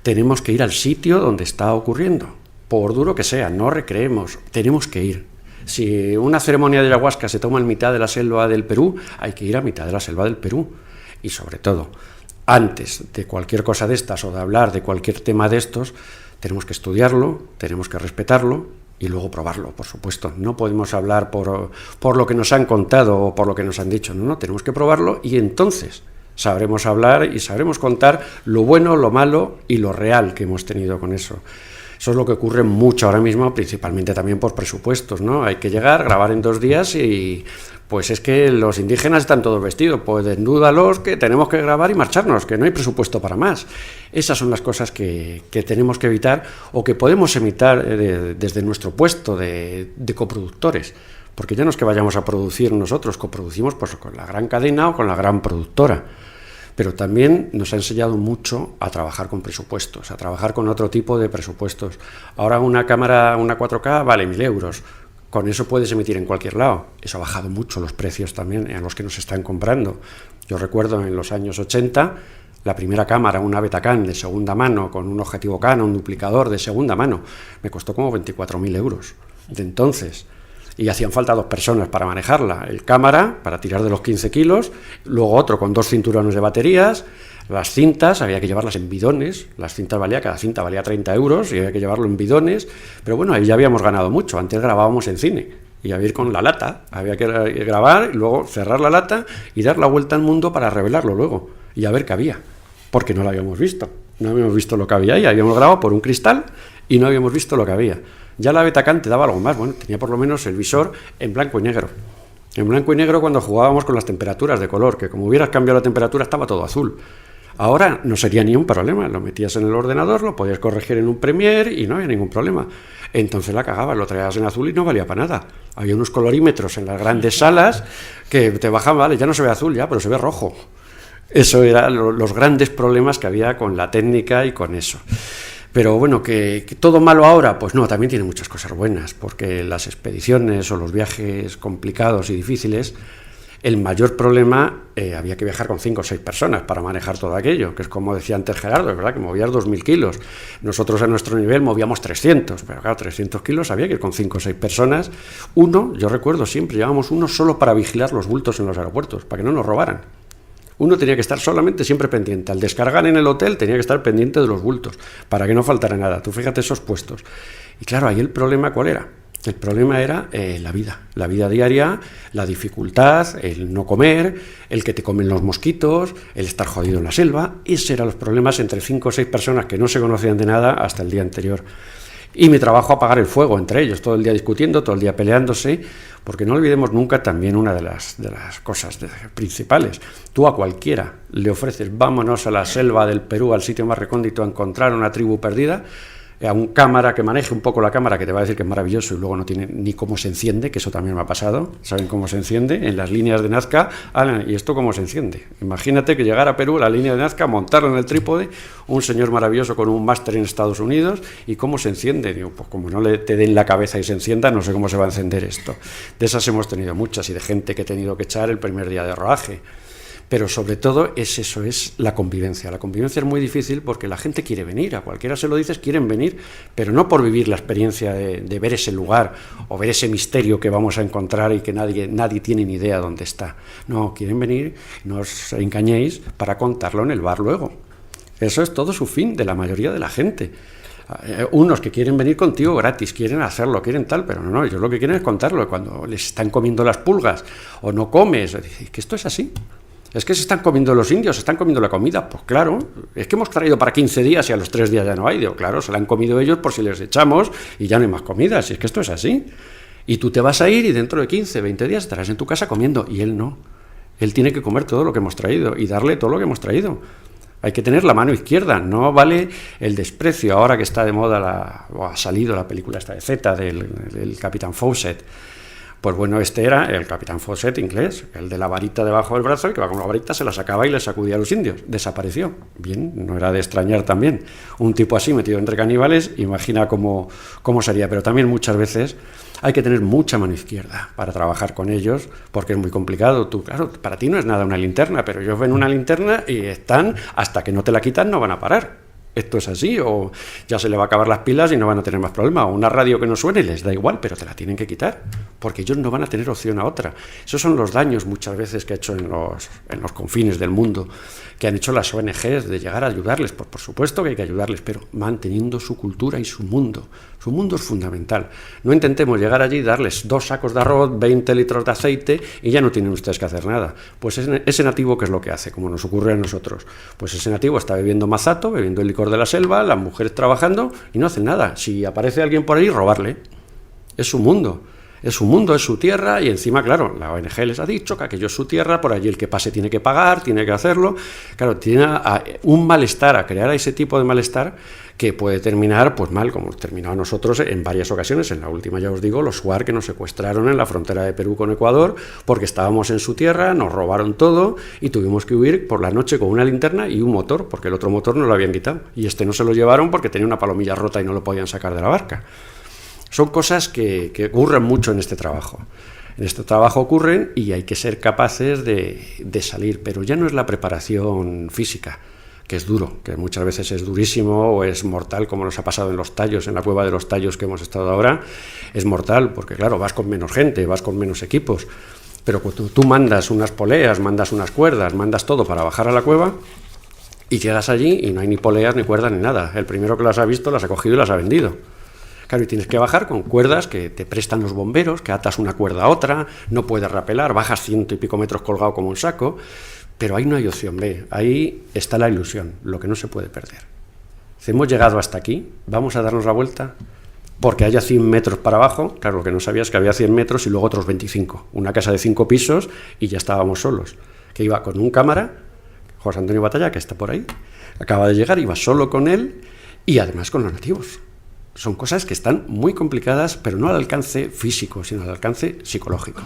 C: tenemos que ir al sitio donde está ocurriendo, por duro que sea, no recreemos, tenemos que ir. Si una ceremonia de ayahuasca se toma en mitad de la selva del Perú, hay que ir a mitad de la selva del Perú. Y sobre todo, antes de cualquier cosa de estas o de hablar de cualquier tema de estos, tenemos que estudiarlo, tenemos que respetarlo y luego probarlo, por supuesto. No podemos hablar por lo que nos han contado o por lo que nos han dicho, no, tenemos que probarlo y entonces sabremos hablar y sabremos contar lo bueno, lo malo y lo real que hemos tenido con eso. Eso es lo que ocurre mucho ahora mismo, principalmente también por presupuestos, ¿no? Hay que llegar, grabar en 2 días y pues es que los indígenas están todos vestidos, pues desnúdalos, que tenemos que grabar y marcharnos, que no hay presupuesto para más. Esas son las cosas que tenemos que evitar o que podemos evitar desde nuestro puesto de coproductores. Porque ya no es que vayamos a producir nosotros, coproducimos pues con la gran cadena o con la gran productora. Pero también nos ha enseñado mucho a trabajar con presupuestos, a trabajar con otro tipo de presupuestos. Ahora una cámara, una 4K, vale 1.000 euros. Con eso puedes emitir en cualquier lado. Eso ha bajado mucho los precios también a los que nos están comprando. Yo recuerdo en los años 80, la primera cámara, una Betacam de segunda mano, con un objetivo Canon, un duplicador de segunda mano, me costó como 24.000 euros de entonces. Y hacían falta 2 personas para manejarla. El cámara, para tirar de los 15 kilos, luego otro con 2 cinturones de baterías, las cintas, había que llevarlas en bidones, cada cinta valía 30 euros y había que llevarlo en bidones, pero bueno, ahí ya habíamos ganado mucho. Antes grabábamos en cine y había que ir con la lata, había que grabar y luego cerrar la lata y dar la vuelta al mundo para revelarlo luego y a ver qué había, porque no lo habíamos visto, no habíamos visto lo que había ahí, habíamos grabado por un cristal y no habíamos visto lo que había. Ya la Betacam te daba algo más, bueno, tenía por lo menos el visor en blanco y negro. En blanco y negro cuando jugábamos con las temperaturas de color, que como hubieras cambiado la temperatura estaba todo azul. Ahora no sería ni un problema, lo metías en el ordenador, lo podías corregir en un Premiere y no había ningún problema. Entonces la cagabas, lo traías en azul y no valía para nada. Había unos colorímetros en las grandes salas que te bajaban, vale, ya no se ve azul ya, pero se ve rojo. Eso eran los grandes problemas que había con la técnica y con eso. Pero bueno, que todo malo ahora, pues no, también tiene muchas cosas buenas, porque las expediciones o los viajes complicados y difíciles, el mayor problema, había que viajar con 5 o 6 personas para manejar todo aquello, que es como decía antes Gerardo, es verdad que movías 2.000 kilos. Nosotros a nuestro nivel movíamos 300, pero claro, 300 kilos había que ir con 5 o 6 personas. Yo recuerdo siempre, llevábamos uno solo para vigilar los bultos en los aeropuertos, para que no nos robaran. Uno tenía que estar solamente siempre pendiente. Al descargar en el hotel tenía que estar pendiente de los bultos, para que no faltara nada. Tú fíjate esos puestos. Y claro, ahí el problema, ¿cuál era? El problema era la vida diaria, la dificultad, el no comer, el que te comen los mosquitos, el estar jodido en la selva. Esos eran los problemas entre 5 o 6 personas que no se conocían de nada hasta el día anterior. Y mi trabajo apagar el fuego entre ellos, todo el día discutiendo, todo el día peleándose, porque no olvidemos nunca también una de las cosas principales. Tú a cualquiera le ofreces, vámonos a la selva del Perú, al sitio más recóndito, a encontrar una tribu perdida, a un cámara que maneje un poco la cámara, que te va a decir que es maravilloso y luego no tiene ni cómo se enciende, que eso también me ha pasado. ¿Saben cómo se enciende? En las líneas de Nazca. ¿Y esto cómo se enciende? Imagínate que llegara a Perú, la línea de Nazca, montarlo en el trípode, un señor maravilloso con un máster en Estados Unidos, ¿y cómo se enciende? Digo, pues como no te den la cabeza y se encienda, no sé cómo se va a encender esto. De esas hemos tenido muchas y de gente que he tenido que echar el primer día de rodaje. Pero sobre todo es la convivencia. La convivencia es muy difícil porque la gente quiere venir, a cualquiera se lo dices, quieren venir, pero no por vivir la experiencia de ver ese lugar o ver ese misterio que vamos a encontrar y que nadie tiene ni idea dónde está. No, quieren venir, no os engañéis, para contarlo en el bar luego. Eso es todo su fin de la mayoría de la gente. Unos que quieren venir contigo gratis, quieren hacerlo, quieren tal, pero no, ellos lo que quieren es contarlo. Cuando les están comiendo las pulgas o no comes, que esto es así. Es que se están comiendo los indios, se están comiendo la comida. Pues claro, es que hemos traído para 15 días y a los 3 días ya no hay. Digo, claro, se la han comido ellos por si les echamos y ya no hay más comida. Si es que esto es así. Y tú te vas a ir y dentro de 15, 20 días estarás en tu casa comiendo. Y él no. Él tiene que comer todo lo que hemos traído y darle todo lo que hemos traído. Hay que tener la mano izquierda. No vale el desprecio. Ahora que está de moda, o ha salido la película esta de Z del Capitán Fawcett. Pues bueno, este era el Capitán Fawcett inglés, el de la varita debajo del brazo, y que va con la varita, se la sacaba y le sacudía a los indios. Desapareció. Bien, no era de extrañar también. Un tipo así metido entre caníbales, imagina cómo sería. Pero también muchas veces hay que tener mucha mano izquierda para trabajar con ellos, porque es muy complicado. Tú, claro, para ti no es nada una linterna, pero ellos ven una linterna y están, hasta que no te la quitan, no van a parar. Esto es así, o ya se le va a acabar las pilas y no van a tener más problema, o una radio que no suene les da igual, pero te la tienen que quitar, porque ellos no van a tener opción a otra. Esos son los daños muchas veces que ha hecho en los confines del mundo, que han hecho las ONGs de llegar a ayudarles. Por supuesto que hay que ayudarles, pero manteniendo su cultura y su mundo. Su mundo es fundamental. No intentemos llegar allí, darles 2 sacos de arroz, 20 litros de aceite y ya no tienen ustedes que hacer nada. Pues ese nativo, ¿qué es lo que hace? Como nos ocurre a nosotros. Pues ese nativo está bebiendo mazato, bebiendo el licor de la selva, las mujeres trabajando y no hacen nada. Si aparece alguien por ahí, robarle. Es su mundo. Es su mundo, es su tierra, y encima, claro, la ONG les ha dicho que aquello es su tierra, por allí el que pase tiene que pagar, tiene que hacerlo. Claro, tiene un malestar, a crear ese tipo de malestar que puede terminar pues mal, como terminó a nosotros en varias ocasiones. En la última, ya os digo, los SWAT que nos secuestraron en la frontera de Perú con Ecuador, porque estábamos en su tierra, nos robaron todo y tuvimos que huir por la noche con una linterna y un motor, porque el otro motor no lo habían quitado, y este no se lo llevaron porque tenía una palomilla rota y no lo podían sacar de la barca. Son cosas que ocurren mucho en este trabajo. En este trabajo ocurren y hay que ser capaces de salir, pero ya no es la preparación física, que es duro, que muchas veces es durísimo o es mortal, como nos ha pasado en Los Tallos, en la cueva de Los Tallos que hemos estado ahora. Es mortal porque, claro, vas con menos gente, vas con menos equipos, pero cuando tú mandas unas poleas, mandas unas cuerdas, mandas todo para bajar a la cueva y llegas allí y no hay ni poleas, ni cuerdas, ni nada. El primero que las ha visto las ha cogido y las ha vendido. Claro, y tienes que bajar con cuerdas que te prestan los bomberos, que atas una cuerda a otra, no puedes rapelar, bajas 100 y pico metros colgado como un saco, pero ahí no hay opción B, ahí está la ilusión, lo que no se puede perder. Si hemos llegado hasta aquí, vamos a darnos la vuelta, porque haya 100 metros para abajo. Claro, lo que no sabías es que había 100 metros y luego otros 25, una casa de 5 pisos y ya estábamos solos, que iba con un cámara, José Antonio Batalla, que está por ahí, acaba de llegar, iba solo con él y además con los nativos. Son cosas que están muy complicadas, pero no al alcance físico, sino al alcance psicológico,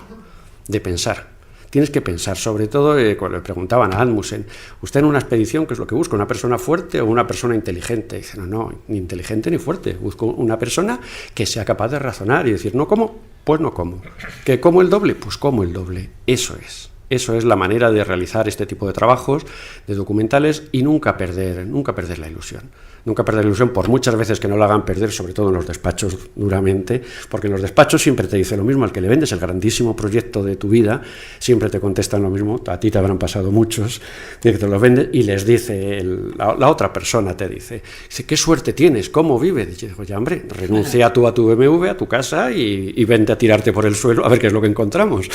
C: de pensar. Tienes que pensar, sobre todo, cuando le preguntaban a Asmussen, ¿usted en una expedición qué es lo que busca? ¿Una persona fuerte o una persona inteligente? Y dice, no, ni inteligente ni fuerte, busco una persona que sea capaz de razonar y decir, ¿no como? Pues no como. ¿Que como el doble? Pues como el doble. Eso es la manera de realizar este tipo de trabajos, de documentales, y nunca perder la ilusión. Nunca perder la ilusión, por muchas veces que no la hagan perder, sobre todo en los despachos duramente, porque en los despachos siempre te dice lo mismo, al que le vendes el grandísimo proyecto de tu vida, siempre te contestan lo mismo, a ti te habrán pasado muchos, que te lo vendes y les dice, la otra persona te dice, ¿qué suerte tienes? ¿Cómo vives? Dice, oye, hombre, renuncia tú a tu BMW, a tu casa y vente a tirarte por el suelo a ver qué es lo que encontramos.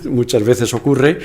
C: Muchas veces ocurre.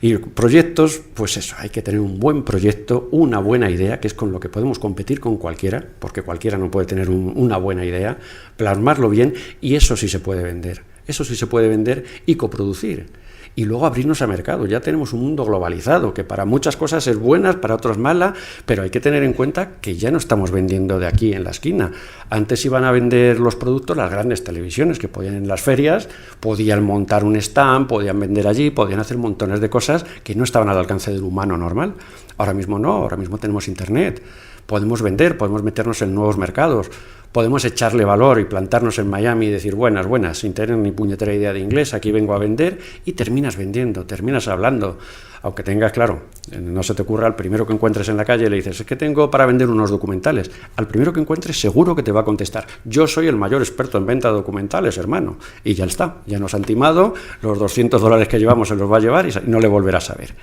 C: Y proyectos, pues eso, hay que tener un buen proyecto, una buena idea, que es con lo que podemos competir con cualquiera, porque cualquiera no puede tener una buena idea, plasmarlo bien, y eso sí se puede vender. Eso sí se puede vender y coproducir. Y luego abrirnos a mercado. Ya tenemos un mundo globalizado, que para muchas cosas es buena, para otras mala, pero hay que tener en cuenta que ya no estamos vendiendo de aquí en la esquina. Antes iban a vender los productos las grandes televisiones, que podían en las ferias, podían montar un stand, podían vender allí, podían hacer montones de cosas que no estaban al alcance del humano normal. Ahora mismo no, ahora mismo tenemos internet. Podemos vender, podemos meternos en nuevos mercados, podemos echarle valor y plantarnos en Miami y decir buenas, sin tener ni puñetera idea de inglés, aquí vengo a vender, y terminas vendiendo, terminas hablando. Aunque tengas, claro, no se te ocurra al primero que encuentres en la calle le dices, es que tengo para vender unos documentales. Al primero que encuentres seguro que te va a contestar, yo soy el mayor experto en venta de documentales, hermano. Y ya está, ya nos han timado, los $200 que llevamos se los va a llevar y no le volverás a ver.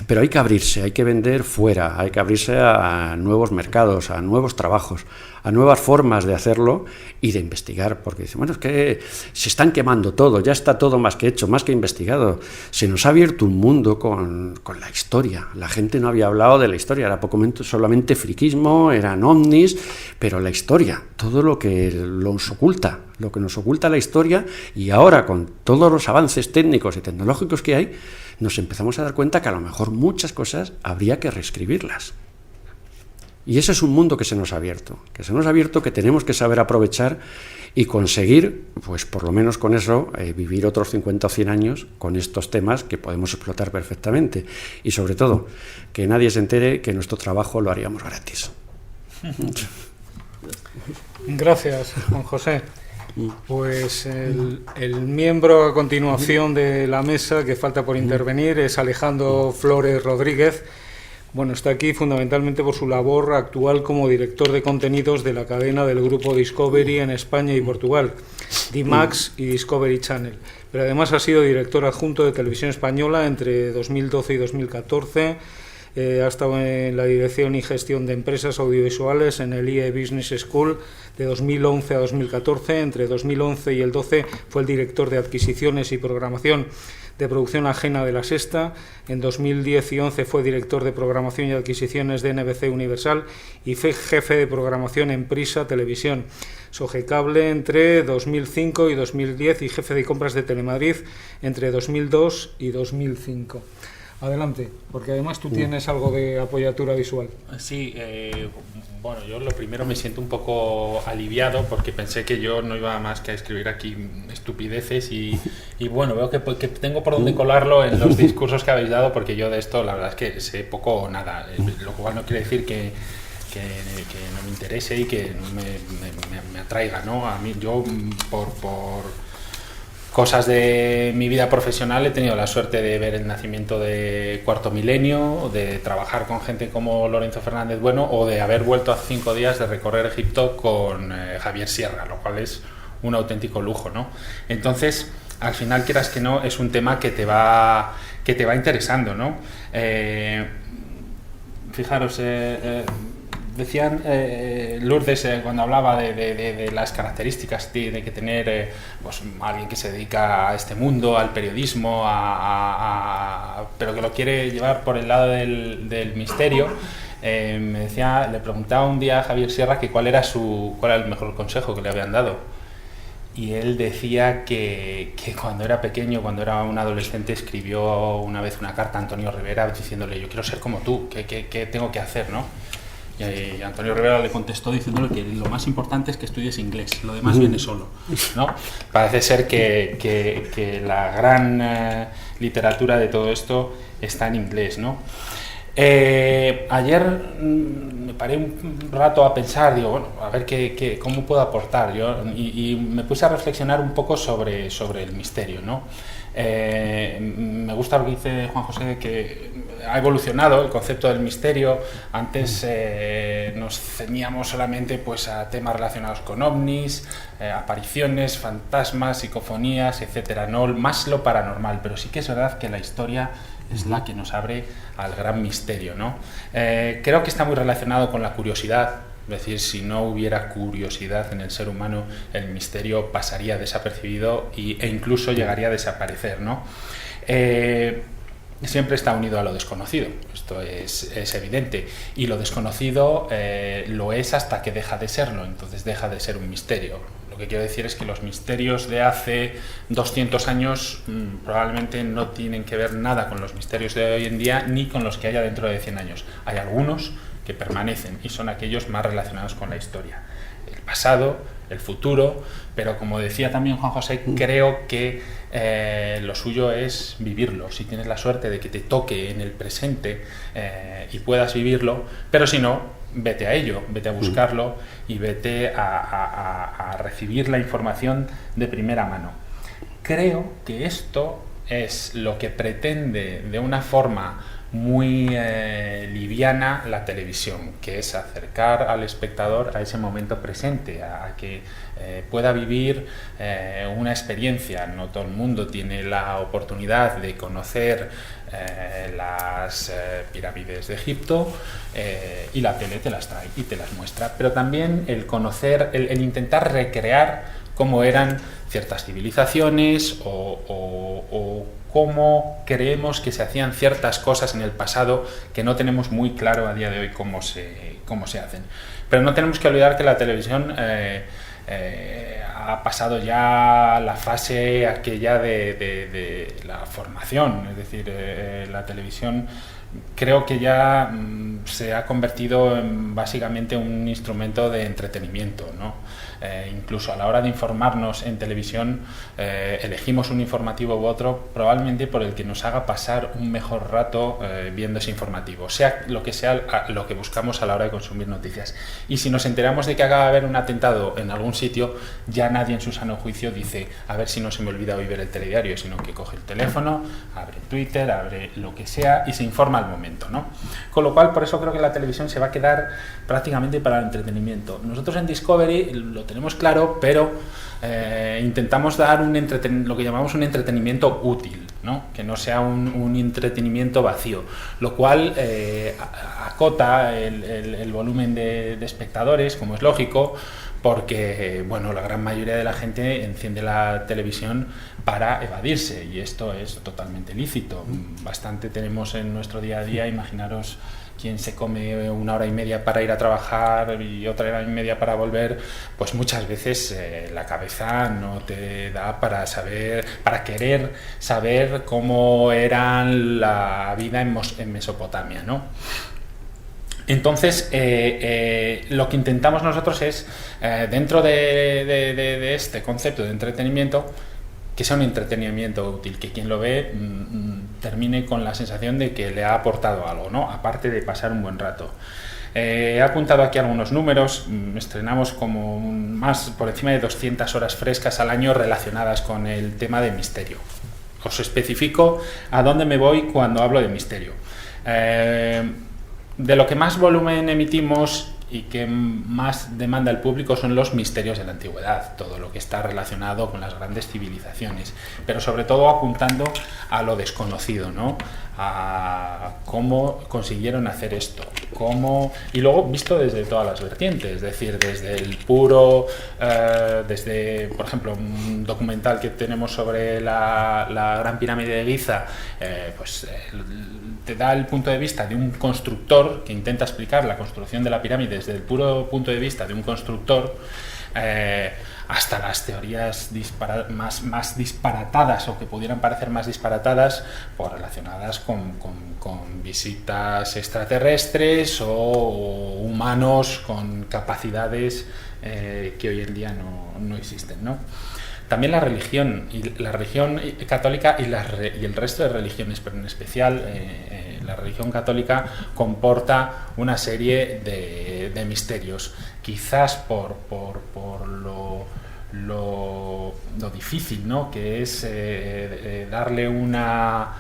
C: Pero hay que abrirse, hay que vender fuera, hay que abrirse a nuevos mercados, a nuevos trabajos. a nuevas formas de hacerlo y de investigar, porque dicen, bueno, es que se están quemando todo, ya está todo más que hecho, más que investigado. Se nos ha abierto un mundo con la historia. La gente no había hablado de la historia, era solamente friquismo, eran ovnis, pero la historia, todo lo que nos oculta la historia, y ahora con todos los avances técnicos y tecnológicos que hay, nos empezamos a dar cuenta que a lo mejor muchas cosas habría que reescribirlas. Y ese es un mundo que se nos ha abierto, que tenemos que saber aprovechar y conseguir, pues por lo menos con eso, vivir otros 50 o 100 años con estos temas que podemos explotar perfectamente. Y sobre todo, que nadie se entere que nuestro trabajo lo haríamos gratis.
A: Gracias, Juan José. Pues el miembro a continuación de la mesa que falta por intervenir es Alejandro Flores Rodríguez. Bueno, está aquí fundamentalmente por su labor actual como director de contenidos de la cadena del grupo Discovery en España y Portugal, D-Max y Discovery Channel. Pero además ha sido director adjunto de Televisión Española entre 2012 y 2014. Ha estado en la dirección y gestión de empresas audiovisuales en el IE Business School de 2011 a 2014. Entre 2011 y el 12 fue el director de adquisiciones y programación de producción ajena de La Sexta. En 2010 y 11 fue director de programación y adquisiciones de NBC Universal y fue jefe de programación en Prisa Televisión, Sogecable entre 2005 y 2010 y jefe de compras de Telemadrid entre 2002 y 2005. Adelante, porque además tú tienes algo de apoyatura visual.
D: Sí, bueno, yo lo primero me siento un poco aliviado porque pensé que yo no iba más que a escribir aquí estupideces y bueno, veo que tengo por dónde colarlo en los discursos que habéis dado, porque yo de esto la verdad es que sé poco o nada, lo cual no quiere decir que no me interese y que no me atraiga, ¿no? A mí, yo por cosas de mi vida profesional he tenido la suerte de ver el nacimiento de Cuarto Milenio, de trabajar con gente como Lorenzo Fernández Bueno o de haber vuelto hace 5 días de recorrer Egipto con Javier Sierra, lo cual es un auténtico lujo, ¿no? Entonces, al final, quieras que no, es un tema que te va interesando, ¿no? Fijaros, decían Lourdes cuando hablaba de las características de que tener pues alguien que se dedica a este mundo, al periodismo, pero que lo quiere llevar por el lado del misterio. Le preguntaba un día a Javier Sierra que cuál era el mejor consejo que le habían dado. Y él decía que cuando era pequeño, cuando era un adolescente, escribió una vez una carta a Antonio Rivera diciéndole: yo quiero ser como tú, ¿qué tengo que hacer, no? Y Antonio Rivera le contestó diciéndole que lo más importante es que estudies inglés, lo demás viene solo, ¿no? Parece ser que la gran literatura de todo esto está en inglés, ¿no? Ayer me paré un rato a pensar, digo, bueno, a ver cómo puedo aportar yo, y me puse a reflexionar un poco sobre el misterio, ¿no? Me gusta lo que dice Juan José, que ha evolucionado el concepto del misterio. Antes nos ceñíamos solamente pues a temas relacionados con ovnis, apariciones, fantasmas, psicofonías, etcétera, no más lo paranormal, pero sí que es verdad que la historia es la que nos abre al gran misterio, ¿no? Creo que está muy relacionado con la curiosidad. Es decir, si no hubiera curiosidad en el ser humano, el misterio pasaría desapercibido e incluso llegaría a desaparecer, ¿no? Siempre está unido a lo desconocido, esto es evidente, y lo desconocido lo es hasta que deja de serlo, entonces deja de ser un misterio. Lo que quiero decir es que los misterios de hace 200 años probablemente no tienen que ver nada con los misterios de hoy en día ni con los que haya dentro de 100 años. Hay algunos que permanecen y son aquellos más relacionados con la historia, el pasado, el futuro, pero como decía también Juan José, creo que lo suyo es vivirlo. Si tienes la suerte de que te toque en el presente y puedas vivirlo, pero si no, vete a ello, vete a buscarlo y vete a recibir la información de primera mano. Creo que esto es lo que pretende de una forma muy liviana la televisión, que es acercar al espectador a ese momento presente, a que pueda vivir una experiencia. No todo el mundo tiene la oportunidad de conocer las pirámides de Egipto, y la tele te las trae y te las muestra, pero también el conocer, el intentar recrear cómo eran ciertas civilizaciones o cómo creemos que se hacían ciertas cosas en el pasado que no tenemos muy claro a día de hoy cómo se hacen. Pero no tenemos que olvidar que la televisión ha pasado ya la fase aquella de la formación, es decir, la televisión creo que ya se ha convertido en básicamente un instrumento de entretenimiento, ¿no? Incluso a la hora de informarnos en televisión, elegimos un informativo u otro probablemente por el que nos haga pasar un mejor rato viendo ese informativo, sea lo que buscamos a la hora de consumir noticias. Y si nos enteramos de que acaba de haber un atentado en algún sitio, ya nadie en su sano juicio dice a ver si no se me olvida hoy ver el telediario, sino que coge el teléfono, abre Twitter, abre lo que sea y se informa al momento, ¿no? Con lo cual, por eso creo que la televisión se va a quedar prácticamente para el entretenimiento. Nosotros en Discovery lo tenemos claro, pero intentamos dar lo que llamamos un entretenimiento útil, ¿no? Que no sea un entretenimiento vacío, lo cual acota el volumen de espectadores, como es lógico, porque bueno, la gran mayoría de la gente enciende la televisión para evadirse, y esto es totalmente lícito. Bastante tenemos en nuestro día a día, imaginaros quien se come 1 hora y media para ir a trabajar y otra hora y media para volver, pues muchas veces la cabeza no te da para querer saber cómo era la vida en Mesopotamia, ¿no? Entonces, lo que intentamos nosotros es, dentro de este concepto de entretenimiento, que sea un entretenimiento útil, que quien lo ve termine con la sensación de que le ha aportado algo, ¿no? Aparte de pasar un buen rato. He apuntado aquí algunos números. Estrenamos como más por encima de 200 horas frescas al año relacionadas con el tema de misterio. Os especifico a dónde me voy cuando hablo de misterio. De lo que más volumen emitimos y que más demanda el público son los misterios de la antigüedad, todo lo que está relacionado con las grandes civilizaciones, pero sobre todo apuntando a lo desconocido, ¿no? A cómo consiguieron hacer esto, y luego visto desde todas las vertientes, es decir, desde el puro, desde, por ejemplo, un documental que tenemos sobre la Gran Pirámide de Giza, te da el punto de vista de un constructor que intenta explicar la construcción de la pirámide desde el puro punto de vista de un constructor, hasta las teorías más disparatadas, o que pudieran parecer más disparatadas, pues relacionadas con visitas extraterrestres o humanos con capacidades que hoy en día no existen, ¿no? También la religión católica y el resto de religiones, pero en especial la religión católica comporta una serie de misterios, quizás por lo difícil, ¿no? Que es darle una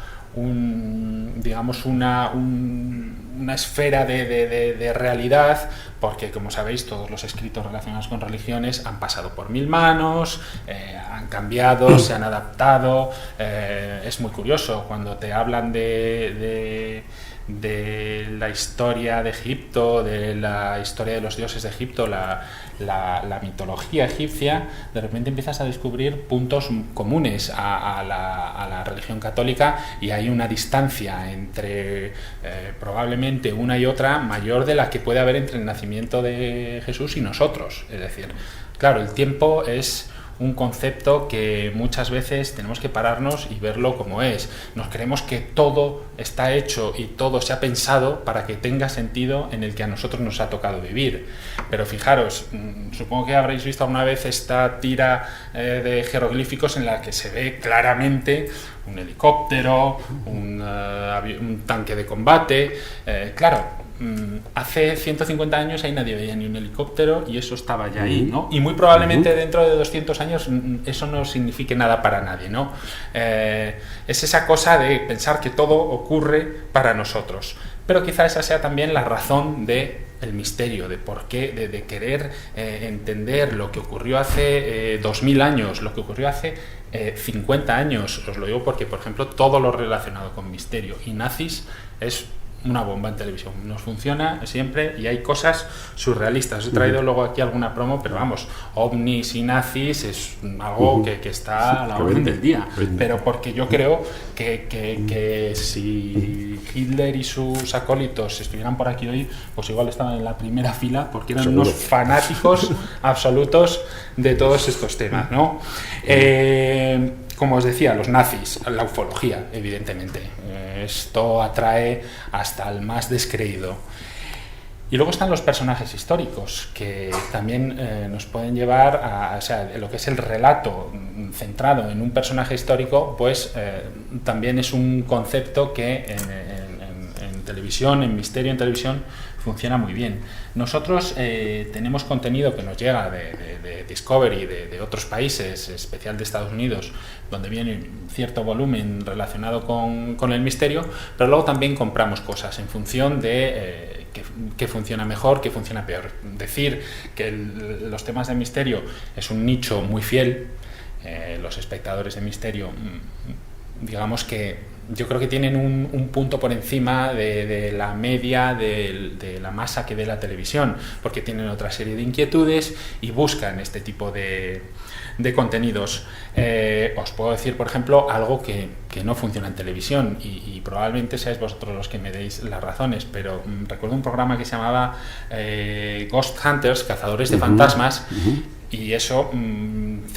D: esfera de realidad, porque como sabéis todos los escritos relacionados con religiones han pasado por 1000 manos, han cambiado, se han adaptado. Es muy curioso cuando te hablan de la historia de Egipto, de la historia de los dioses de Egipto, la mitología egipcia, de repente empiezas a descubrir puntos comunes a la religión católica, y hay una distancia entre probablemente una y otra mayor de la que puede haber entre el nacimiento de Jesús y nosotros. Es decir, claro, el tiempo es un concepto que muchas veces tenemos que pararnos y verlo como es. Nos creemos que todo está hecho y todo se ha pensado para que tenga sentido en el que a nosotros nos ha tocado vivir. Pero fijaros, supongo que habréis visto alguna vez esta tira de jeroglíficos en la que se ve claramente un helicóptero, un tanque de combate. Claro, hace 150 años ahí nadie veía ni un helicóptero y eso estaba ya ahí, ¿no? Y muy probablemente dentro de 200 años eso no signifique nada para nadie, ¿no? Es esa cosa de pensar que todo ocurre para nosotros. Pero quizá esa sea también la razón del misterio, de por qué, de querer entender lo que ocurrió hace 2000 años, lo que ocurrió hace 50 años. Os lo digo porque, por ejemplo, todo lo relacionado con misterio y nazis es una bomba en televisión. Nos funciona siempre y hay cosas surrealistas. Os he traído luego aquí alguna promo, pero vamos, ovnis y nazis es algo que está a la orden del día. Pero porque yo creo que si Hitler y sus acólitos estuvieran por aquí hoy, pues igual estaban en la primera fila porque eran unos fanáticos absolutos de todos estos temas, ¿no? Como os decía, los nazis, la ufología, evidentemente. Esto atrae hasta el más descreído. Y luego están los personajes históricos, que también nos pueden llevar a, o sea, lo que es el relato centrado en un personaje histórico, pues también es un concepto que en televisión, en misterio en televisión, funciona muy bien. Nosotros tenemos contenido que nos llega de Discovery, de otros países, especial de Estados Unidos, donde viene cierto volumen relacionado con el misterio, pero luego también compramos cosas en función de qué funciona mejor, qué funciona peor. Decir que los temas de misterio es un nicho muy fiel, los espectadores de misterio, digamos que yo creo que tienen un punto por encima de la media de la masa que ve la televisión, porque tienen otra serie de inquietudes y buscan este tipo de contenidos. Os puedo decir, por ejemplo, algo que no funciona en televisión y probablemente seáis vosotros los que me deis las razones, pero recuerdo un programa que se llamaba Ghost Hunters, Cazadores de Fantasmas, y eso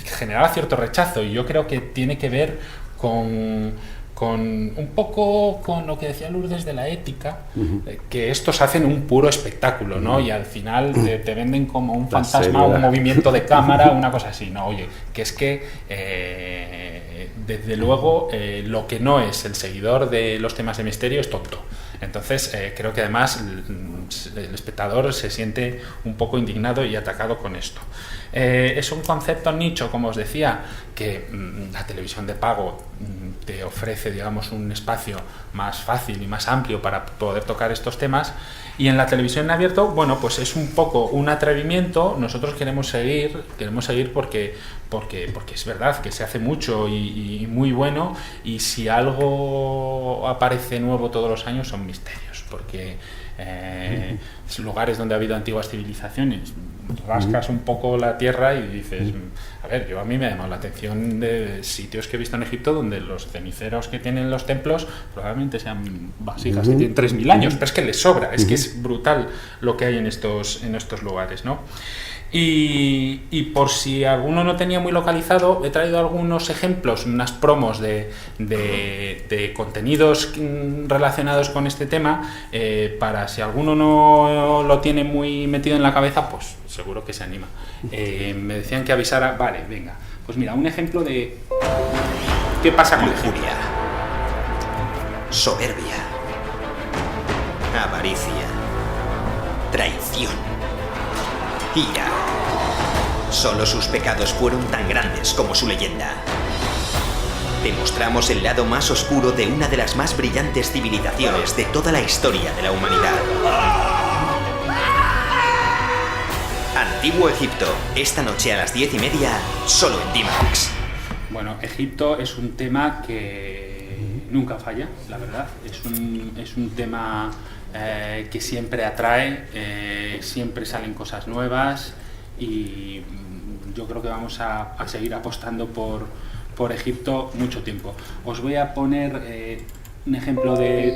D: generaba cierto rechazo, y yo creo que tiene que ver con un poco con lo que decía Lourdes de la ética, que estos hacen un puro espectáculo, ¿no? Y al final te venden como un fantasma, un movimiento de cámara, una cosa así, ¿no? Oye, que es que desde luego lo que no es el seguidor de los temas de misterio es tonto. Entonces creo que además el espectador se siente un poco indignado y atacado con esto. Es un concepto nicho, como os decía, que la televisión de pago te ofrece, digamos, un espacio más fácil y más amplio para poder tocar estos temas, y en la televisión en abierto, bueno, pues es un poco un atrevimiento. Nosotros queremos seguir porque es verdad que se hace mucho y muy bueno, y si algo aparece nuevo todos los años son misterios, porque lugares donde ha habido antiguas civilizaciones, rascas un poco la tierra y dices, a ver, a mí me ha llamado la atención de sitios que he visto en Egipto donde los ceniceros que tienen los templos probablemente sean vasijas que tienen 3000 años, pero es que les sobra, es que es brutal lo que hay en estos lugares, ¿no? Y por si alguno no tenía muy localizado, he traído algunos ejemplos, unas promos de contenidos relacionados con este tema, para si alguno no lo tiene muy metido en la cabeza, pues seguro que se anima. Me decían que avisara, vale, venga, pues mira, un ejemplo de qué pasa con
E: lujuria, soberbia, avaricia, traición, ira. Solo sus pecados fueron tan grandes como su leyenda. Demostramos el lado más oscuro de una de las más brillantes civilizaciones de toda la historia de la humanidad. Antiguo Egipto, esta noche a las 10:30, solo en D-Max.
D: Bueno, Egipto es un tema que nunca falla, la verdad. Es un tema que siempre atrae, siempre salen cosas nuevas, y yo creo que vamos a seguir apostando por Egipto mucho tiempo. Os voy a poner un ejemplo de...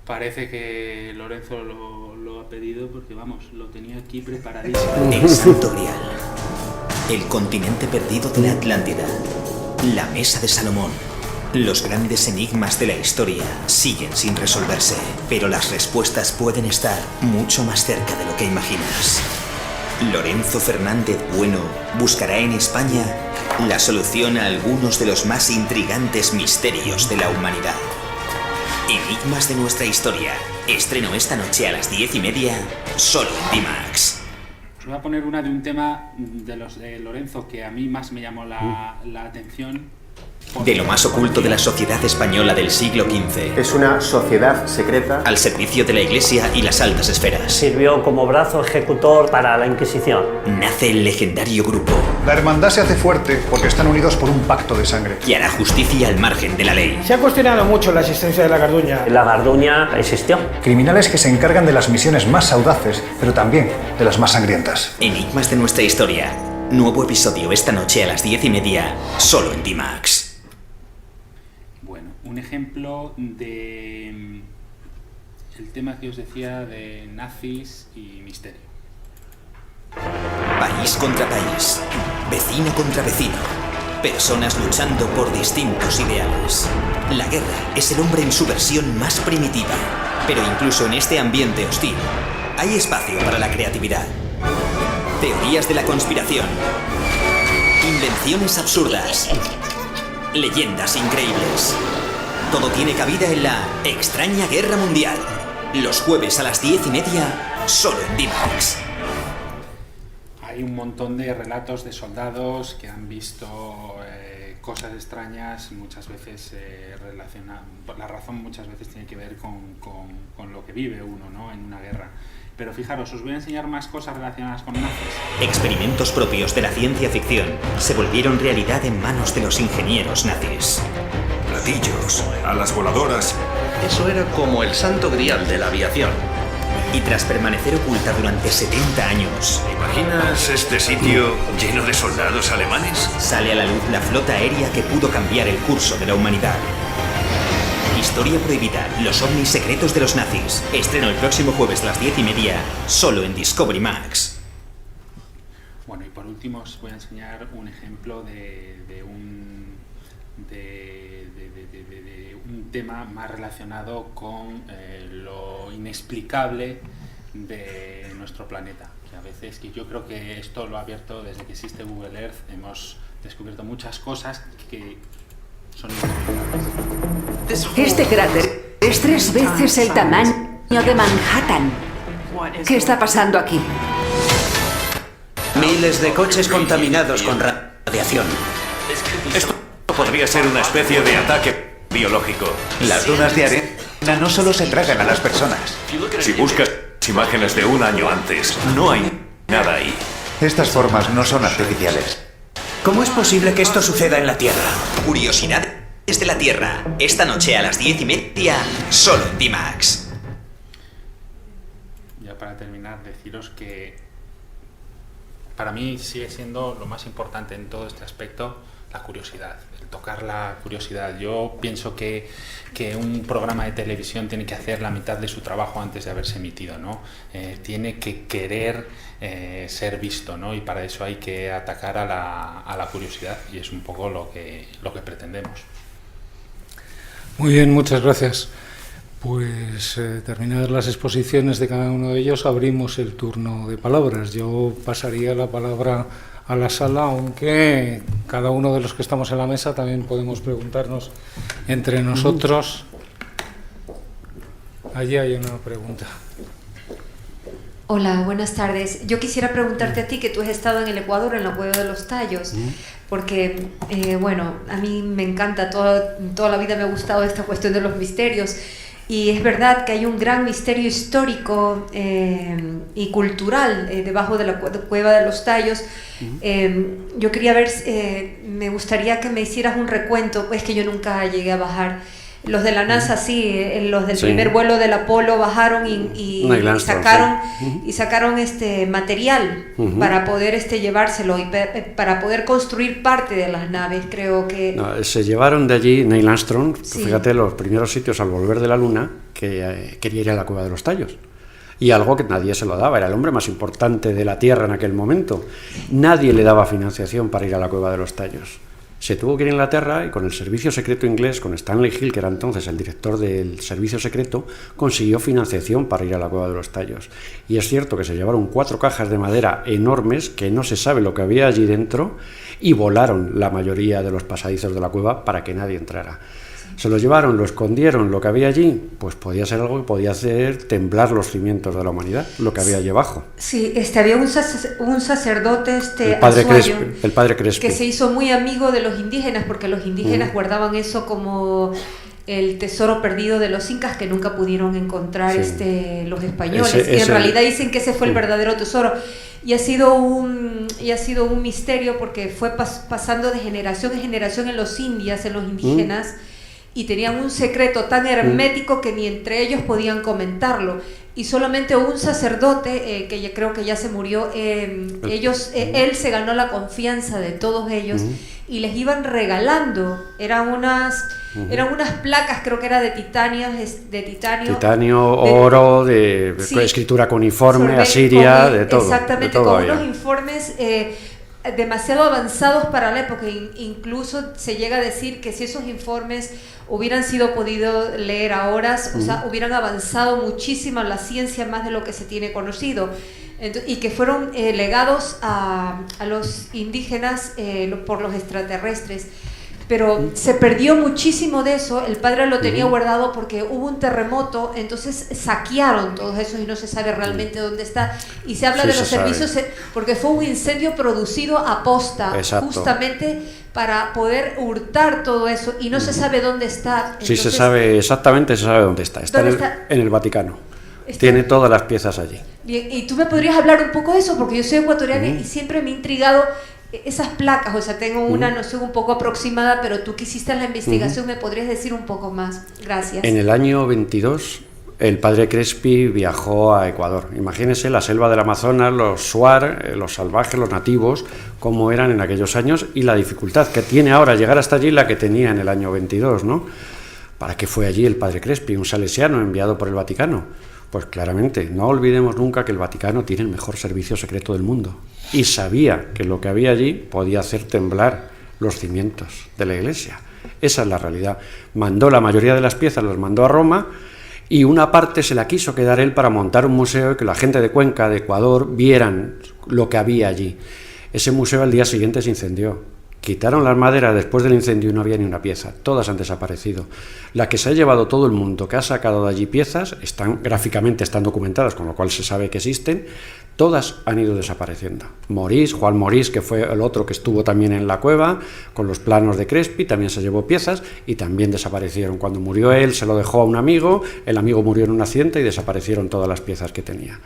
D: Parece que Lorenzo lo ha pedido porque, vamos, lo tenía aquí preparadísimo.
E: El Santo Grial, el continente perdido de la Atlántida, la Mesa de Salomón. Los grandes enigmas de la historia siguen sin resolverse, pero las respuestas pueden estar mucho más cerca de lo que imaginas. Lorenzo Fernández Bueno buscará en España la solución a algunos de los más intrigantes misterios de la humanidad. Enigmas de nuestra historia. Estreno esta noche a las 10:30, solo en D-Max.
D: Os voy a poner una de un tema de los de Lorenzo que a mí más me llamó la atención.
E: De lo más oculto de la sociedad española del siglo XV.
F: Es una sociedad secreta
E: Al servicio de la Iglesia y las altas esferas.
G: Sirvió como brazo ejecutor para la Inquisición.
E: Nace el legendario grupo
H: La hermandad se hace fuerte porque están unidos por un pacto de sangre.
E: que hará justicia al margen de la ley.
I: Se ha cuestionado mucho la existencia de la Garduña.
G: La Garduña existió.
H: Criminales que se encargan de las misiones más audaces, pero también de las más sangrientas.
E: Enigmas de nuestra historia. Nuevo episodio esta noche a las 10:30, solo en D-Max.
D: Bueno, un ejemplo de el tema que os decía de nazis y misterio.
E: País contra país. Vecino contra vecino. Personas luchando por distintos ideales. La guerra es el hombre en su versión más primitiva. Pero incluso en este ambiente hostil, hay espacio para la creatividad. Teorías de la conspiración. Invenciones absurdas. Leyendas increíbles. Todo tiene cabida en la extraña guerra mundial. Los jueves a las 10:30, solo en D-Max.
D: Hay un montón de relatos de soldados que han visto cosas extrañas, muchas veces la razón muchas veces tiene que ver con lo que vive uno, ¿no?, en una guerra. Pero fijaros, os voy a enseñar más cosas relacionadas con nazis.
E: Experimentos propios de la ciencia ficción se volvieron realidad en manos de los ingenieros nazis.
J: Platillos, alas voladoras.
K: Eso era como el santo grial de la aviación.
E: Y tras permanecer oculta durante 70 años,
J: ¿Imaginas este sitio lleno de soldados alemanes?
E: sale a la luz la flota aérea que pudo cambiar el curso de la humanidad. Historia prohibida, los ovnis secretos de los nazis. Estreno el próximo jueves a las 10:30, solo en Discovery Max.
D: Bueno, y por último os voy a enseñar un ejemplo de un tema más relacionado con lo inexplicable de nuestro planeta. Que a veces, que yo creo que esto lo ha abierto desde que existe Google Earth, hemos descubierto muchas cosas que son inexplicables.
L: Este cráter es 3 veces el tamaño de Manhattan. ¿Qué está pasando aquí?
K: Miles de coches contaminados con radiación.
J: Esto podría ser una especie de ataque biológico.
M: Las dunas de arena no solo se tragan a las personas.
J: Si buscas imágenes de un año antes, no hay nada ahí.
M: Estas formas no son artificiales.
K: ¿Cómo es posible que esto suceda en la Tierra?
E: Curiosidades de la Tierra, esta noche a las 10:30, solo en D-Max.
D: Ya para terminar, deciros que para mí sigue siendo lo más importante en todo este aspecto la curiosidad, el tocar la curiosidad. Yo pienso que un programa de televisión tiene que hacer la mitad de su trabajo antes de haberse emitido, ¿no? Tiene que querer ser visto, ¿no? Y para eso hay que atacar a la curiosidad, y es un poco lo que pretendemos.
A: Muy bien, muchas gracias. Pues terminadas las exposiciones de cada uno de ellos, abrimos el turno de palabras. Yo pasaría la palabra a la sala, aunque cada uno de los que estamos en la mesa también podemos preguntarnos entre nosotros. Allí hay una pregunta.
N: Hola, buenas tardes. Yo quisiera preguntarte a ti, que tú has estado en el Ecuador, en la Cueva de los Tallos, porque, bueno, a mí me encanta, toda la vida me ha gustado esta cuestión de los misterios, y es verdad que hay un gran misterio histórico y cultural debajo de la Cueva de los Tallos. Yo quería ver, me gustaría que me hicieras un recuento, es que yo nunca llegué a bajar. Los de la NASA sí, los del primer vuelo del Apolo bajaron y sacaron este material para poder llevárselo y para poder construir parte de las naves, creo que...
C: No, se llevaron de allí Neil Armstrong, fíjate, los primeros sitios al volver de la Luna, que quería ir a la Cueva de los Tallos. Y algo que nadie se lo daba, era el hombre más importante de la Tierra en aquel momento. Nadie le daba financiación para ir a la Cueva de los Tallos. Se tuvo que ir a Inglaterra y con el servicio secreto inglés, con Stanley Hill, que era entonces el director del servicio secreto, consiguió financiación para ir a la Cueva de los Tallos. Y es cierto que se llevaron 4 cajas de madera enormes, que no se sabe lo que había allí dentro, y volaron la mayoría de los pasadizos de la cueva para que nadie entrara. Se lo llevaron, lo escondieron, lo que había allí, pues podía ser algo que podía hacer temblar los cimientos de la humanidad, lo que había allí abajo.
N: Sí, había un sacerdote,
C: el padre Crespi,
N: que se hizo muy amigo de los indígenas, porque los indígenas guardaban eso como el tesoro perdido de los incas que nunca pudieron encontrar los españoles. Y en realidad dicen que ese fue el verdadero tesoro. Y ha sido un misterio porque fue pasando de generación en generación en los indias, en los indígenas, y tenían un secreto tan hermético que ni entre ellos podían comentarlo. Y solamente un sacerdote, que yo creo que ya se murió, él se ganó la confianza de todos ellos y les iban regalando, eran unas placas, creo que era de titanio,
C: oro, de escritura cuneiforme, asiria, de todo.
N: Exactamente,
C: de todo
N: con unos informes demasiado avanzados para la época. Incluso se llega a decir que si esos informes hubieran sido podido leer ahora, o sea, hubieran avanzado muchísimo la ciencia más de lo que se tiene conocido. Y que fueron legados a los indígenas por los extraterrestres. Pero se perdió muchísimo de eso, el padre lo tenía guardado porque hubo un terremoto, entonces saquearon todos esos y no se sabe realmente dónde está. Y se habla de los servicios, porque fue un incendio producido a posta, justamente para poder hurtar todo eso, y no se sabe dónde está.
C: Entonces, sí, se sabe exactamente, se sabe dónde está. Está en el Vaticano. Tiene todas las piezas allí.
N: Bien, y tú me podrías hablar un poco de eso, porque yo soy ecuatoriana y siempre me ha intrigado esas placas. O sea, tengo una noción un poco aproximada, pero tú que hiciste la investigación me podrías decir un poco más. Gracias.
C: En el año 22 el padre Crespi viajó a Ecuador. Imagínense la selva del Amazonas, los shuar, los salvajes, los nativos, cómo eran en aquellos años, y la dificultad que tiene ahora llegar hasta allí la que tenía en el año 22, ¿no? ¿Para qué fue allí el padre Crespi, un salesiano enviado por el Vaticano? Pues claramente, no olvidemos nunca que el Vaticano tiene el mejor servicio secreto del mundo y sabía que lo que había allí podía hacer temblar los cimientos de la Iglesia. Esa es la realidad. Mandó la mayoría de las piezas, las mandó a Roma, y una parte se la quiso quedar él para montar un museo y que la gente de Cuenca, de Ecuador, vieran lo que había allí. Ese museo al día siguiente se incendió. Quitaron las maderas después del incendio y no había ni una pieza, todas han desaparecido. La que se ha llevado todo el mundo, que ha sacado de allí piezas, gráficamente están documentadas, con lo cual se sabe que existen, todas han ido desapareciendo. Juan Morís, que fue el otro que estuvo también en la cueva, con los planos de Crespi, también se llevó piezas y también desaparecieron. Cuando murió él se lo dejó a un amigo, el amigo murió en un accidente y desaparecieron todas las piezas que tenía.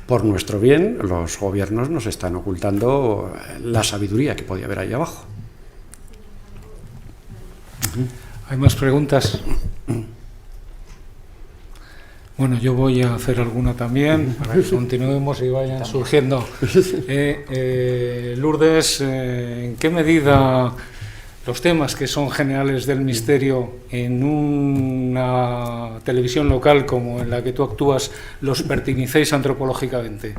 C: Por nuestro bien, los gobiernos nos están ocultando la sabiduría que podía haber ahí abajo.
A: ¿Hay más preguntas? Bueno, yo voy a hacer alguna también para que continuemos y vayan surgiendo. Lourdes, ¿en qué medida los temas que son generales del misterio en una televisión local como en la que tú actúas los pertenecéis antropológicamente?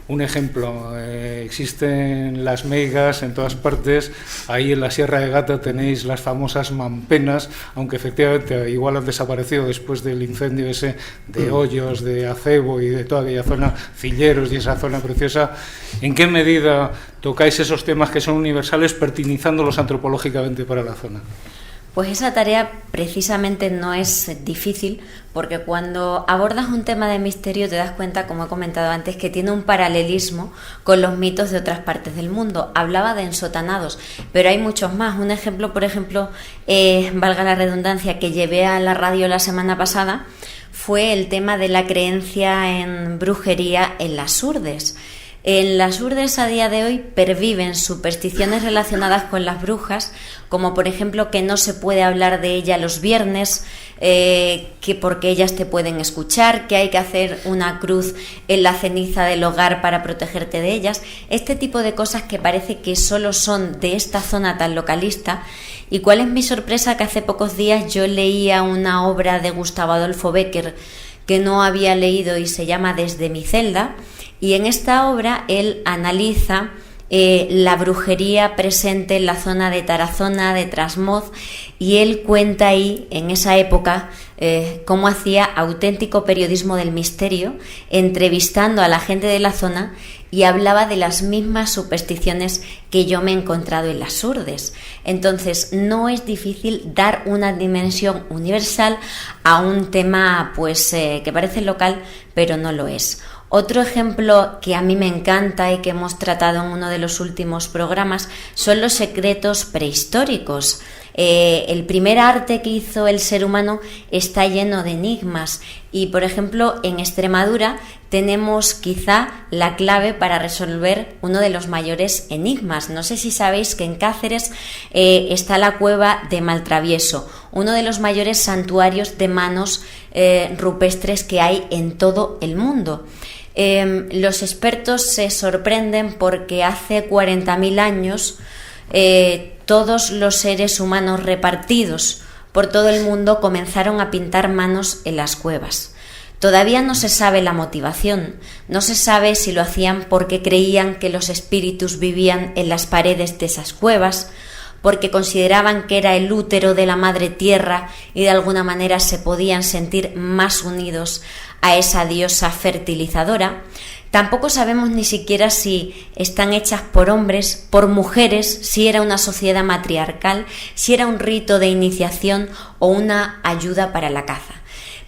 A: Un ejemplo, existen las meigas en todas partes, ahí en la Sierra de Gata tenéis las famosas mampenas, aunque efectivamente igual han desaparecido después del incendio ese de Hoyos, de Acebo y de toda aquella zona, Cilleros y esa zona preciosa. ¿En qué medida tocáis esos temas que son universales pertinizándolos antropológicamente para la zona?
B: Pues esa tarea precisamente no es difícil, porque cuando abordas un tema de misterio te das cuenta, como he comentado antes, que tiene un paralelismo con los mitos de otras partes del mundo. Hablaba de ensotanados, pero hay muchos más. Un ejemplo, por ejemplo, valga la redundancia, que llevé a la radio la semana pasada, fue el tema de la creencia en brujería en las urdes. En las urdes a día de hoy perviven supersticiones relacionadas con las brujas, como por ejemplo que no se puede hablar de ella los viernes, que porque ellas te pueden escuchar, que hay que hacer una cruz en la ceniza del hogar para protegerte de ellas. Este tipo de cosas que parece que solo son de esta zona tan localista Y cuál es mi sorpresa, que hace pocos días yo leía una obra de Gustavo Adolfo Bécquer que no había leído y se llama Desde mi celda, y en esta obra él analiza la brujería presente en la zona de Tarazona, de Trasmoz, y él cuenta ahí, en esa época, cómo hacía auténtico periodismo del misterio, entrevistando a la gente de la zona, y hablaba de las mismas supersticiones que yo me he encontrado en las Urdes. Entonces, no es difícil dar una dimensión universal a un tema pues que parece local, pero no lo es. Otro ejemplo que a mí me encanta y que hemos tratado en uno de los últimos programas son los secretos prehistóricos. El primer arte que hizo el ser humano está lleno de enigmas y, por ejemplo, en Extremadura tenemos quizá la clave para resolver uno de los mayores enigmas. No sé si sabéis que en Cáceres está la cueva de Maltravieso, uno de los mayores santuarios de manos rupestres que hay en todo el mundo. Los expertos se sorprenden porque hace 40.000 años todos los seres humanos repartidos por todo el mundo comenzaron a pintar manos en las cuevas. Todavía no se sabe la motivación, no se sabe si lo hacían porque creían que los espíritus vivían en las paredes de esas cuevas, porque consideraban que era el útero de la madre tierra y de alguna manera se podían sentir más unidos a esa diosa fertilizadora. Tampoco sabemos ni siquiera si están hechas por hombres, por mujeres, si era una sociedad matriarcal, si era un rito de iniciación o una ayuda para la caza.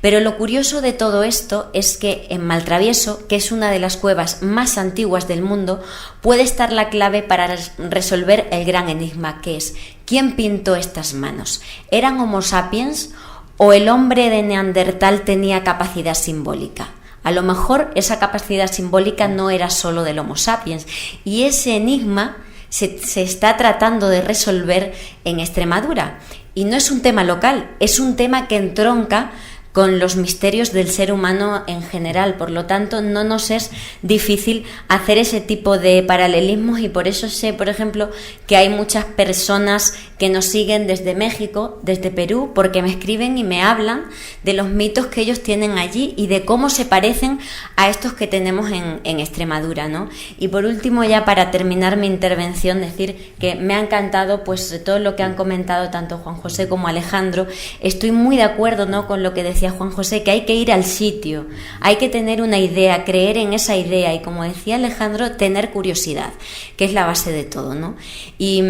B: Pero lo curioso de todo esto es que en Maltravieso, que es una de las cuevas más antiguas del mundo, puede estar la clave para resolver el gran enigma, que es ¿quién pintó estas manos? ¿Eran Homo sapiens o el hombre de Neandertal tenía capacidad simbólica? A lo mejor esa capacidad simbólica no era solo del Homo sapiens, y ese enigma se está tratando de resolver en Extremadura. Y no es un tema local, es un tema que entronca con los misterios del ser humano en general. Por lo tanto, no nos es difícil hacer ese tipo de paralelismos, y por eso sé, por ejemplo, que hay muchas personas que nos siguen desde México, desde Perú, porque me escriben y me hablan de los mitos que ellos tienen allí y de cómo se parecen a estos que tenemos en Extremadura, ¿no? Y por último, ya para terminar mi intervención, decir que me ha encantado pues todo lo que han comentado tanto Juan José como Alejandro. Estoy muy de acuerdo, ¿no?, con lo que decía Juan José, que hay que ir al sitio, hay que tener una idea, creer en esa idea, y como decía Alejandro, tener curiosidad, que es la base de todo, ¿no? Y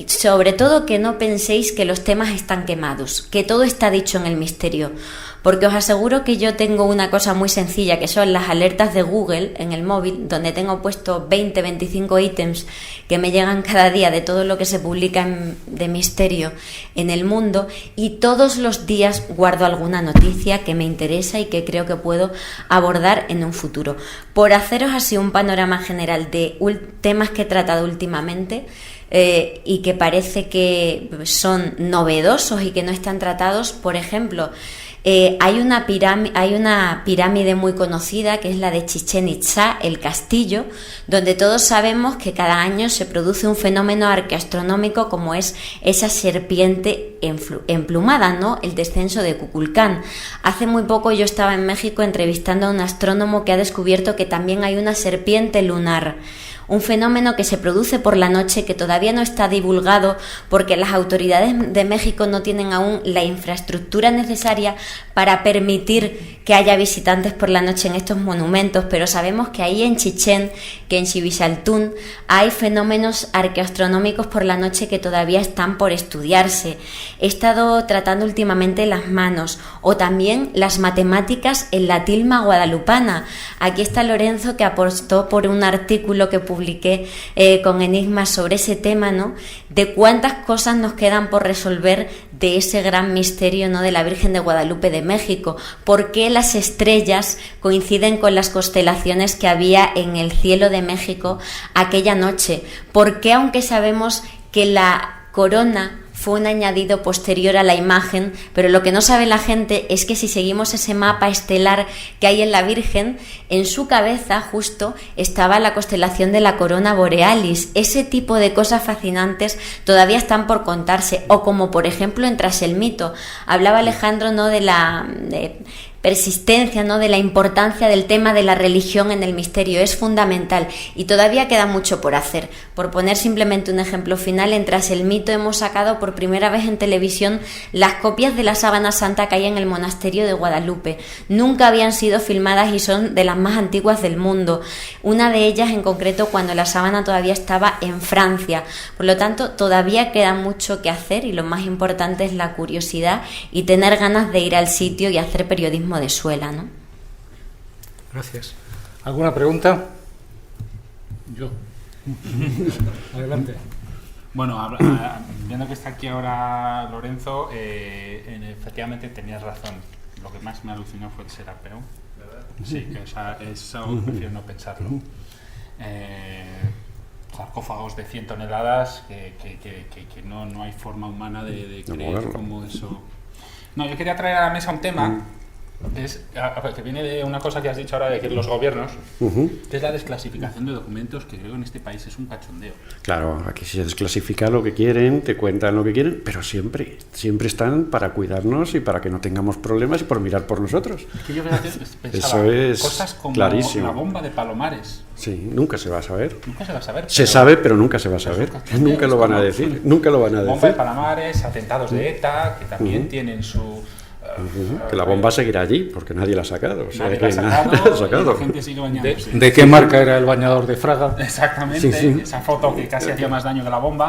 B: sobre todo que no penséis que los temas están quemados, que todo está dicho en el misterio, porque os aseguro que yo tengo una cosa muy sencilla, que son las alertas de Google en el móvil, donde tengo puesto 20-25 ítems que me llegan cada día de todo lo que se publica de misterio en el mundo, y todos los días guardo alguna noticia que me interesa y que creo que puedo abordar en un futuro. Por haceros así un panorama general de temas que he tratado últimamente, y que parece que son novedosos y que no están tratados, por ejemplo, hay una pirámide muy conocida, que es la de Chichén Itzá, el castillo, donde todos sabemos que cada año se produce un fenómeno arqueoastronómico como es esa serpiente emplumada, ¿no?, el descenso de Kukulcán. Hace muy poco yo estaba en México entrevistando a un astrónomo que ha descubierto que también hay una serpiente lunar, un fenómeno que se produce por la noche, que todavía no está divulgado porque las autoridades de México no tienen aún la infraestructura necesaria para permitir que haya visitantes por la noche en estos monumentos, pero sabemos que ahí en Chichén, que en Xibisaltún, hay fenómenos arqueoastronómicos por la noche que todavía están por estudiarse. He estado tratando últimamente las manos, o también las matemáticas en la tilma guadalupana. Aquí está Lorenzo, que apostó por un artículo que publiqué con enigmas sobre ese tema, ¿no?, de cuántas cosas nos quedan por resolver de ese gran misterio, ¿no?, de la Virgen de Guadalupe de México. ¿Por qué las estrellas coinciden con las constelaciones que había en el cielo de México aquella noche? ¿Por qué, aunque sabemos que la corona fue un añadido posterior a la imagen, pero lo que no sabe la gente es que si seguimos ese mapa estelar que hay en la Virgen, en su cabeza justo estaba la constelación de la Corona Borealis. Ese tipo de cosas fascinantes todavía están por contarse, o como por ejemplo en Tras el mito, hablaba Alejandro, ¿no?, de la persistencia, ¿no?, de la importancia del tema de la religión en el misterio. Es fundamental y todavía queda mucho por hacer. Por poner simplemente un ejemplo final, en Tras el mito hemos sacado por primera vez en televisión las copias de la sábana santa que hay en el monasterio de Guadalupe. Nunca habían sido filmadas y son de las más antiguas del mundo. Una de ellas en concreto cuando la sábana todavía estaba en Francia. Por lo tanto, todavía queda mucho que hacer y lo más importante es la curiosidad y tener ganas de ir al sitio y hacer periodismo de suela, ¿no?
A: Gracias. ¿Alguna pregunta?
D: Yo.
A: Adelante.
D: Bueno, viendo que está aquí ahora Lorenzo, efectivamente tenías razón. Lo que más me alucinó fue el Serapeo. ¿Verdad? Sí, es algo que prefiero no pensarlo. Sarcófagos de 100 toneladas que no hay forma humana de creer cómo eso... No, yo quería traer a la mesa un tema que viene de una cosa que has dicho ahora de que los gobiernos, que es la desclasificación de documentos, que creo que en este país es un cachondeo.
C: Claro, aquí se desclasifica lo que quieren, te cuentan lo que quieren, pero siempre están para cuidarnos y para que no tengamos problemas y por mirar por nosotros.
D: Es que yo pensaba,
C: eso es
D: cosas como
C: clarísimo.
D: La bomba de Palomares.
C: Sí, nunca se va a saber.
D: Nunca se va a saber.
C: Se sabe, pero nunca se va a saber. Nunca lo van a decir. Nunca lo van a decir.
D: Bomba de Palomares, atentados de ETA, que también tienen su...
C: que la bomba seguirá allí, porque nadie la ha sacado. O sea,
D: nadie la ha sacado.
C: La gente
D: sigue bañándose.
A: ¿De qué marca era el bañador de Fraga?
D: Exactamente, esa foto que casi hacía más daño que la bomba.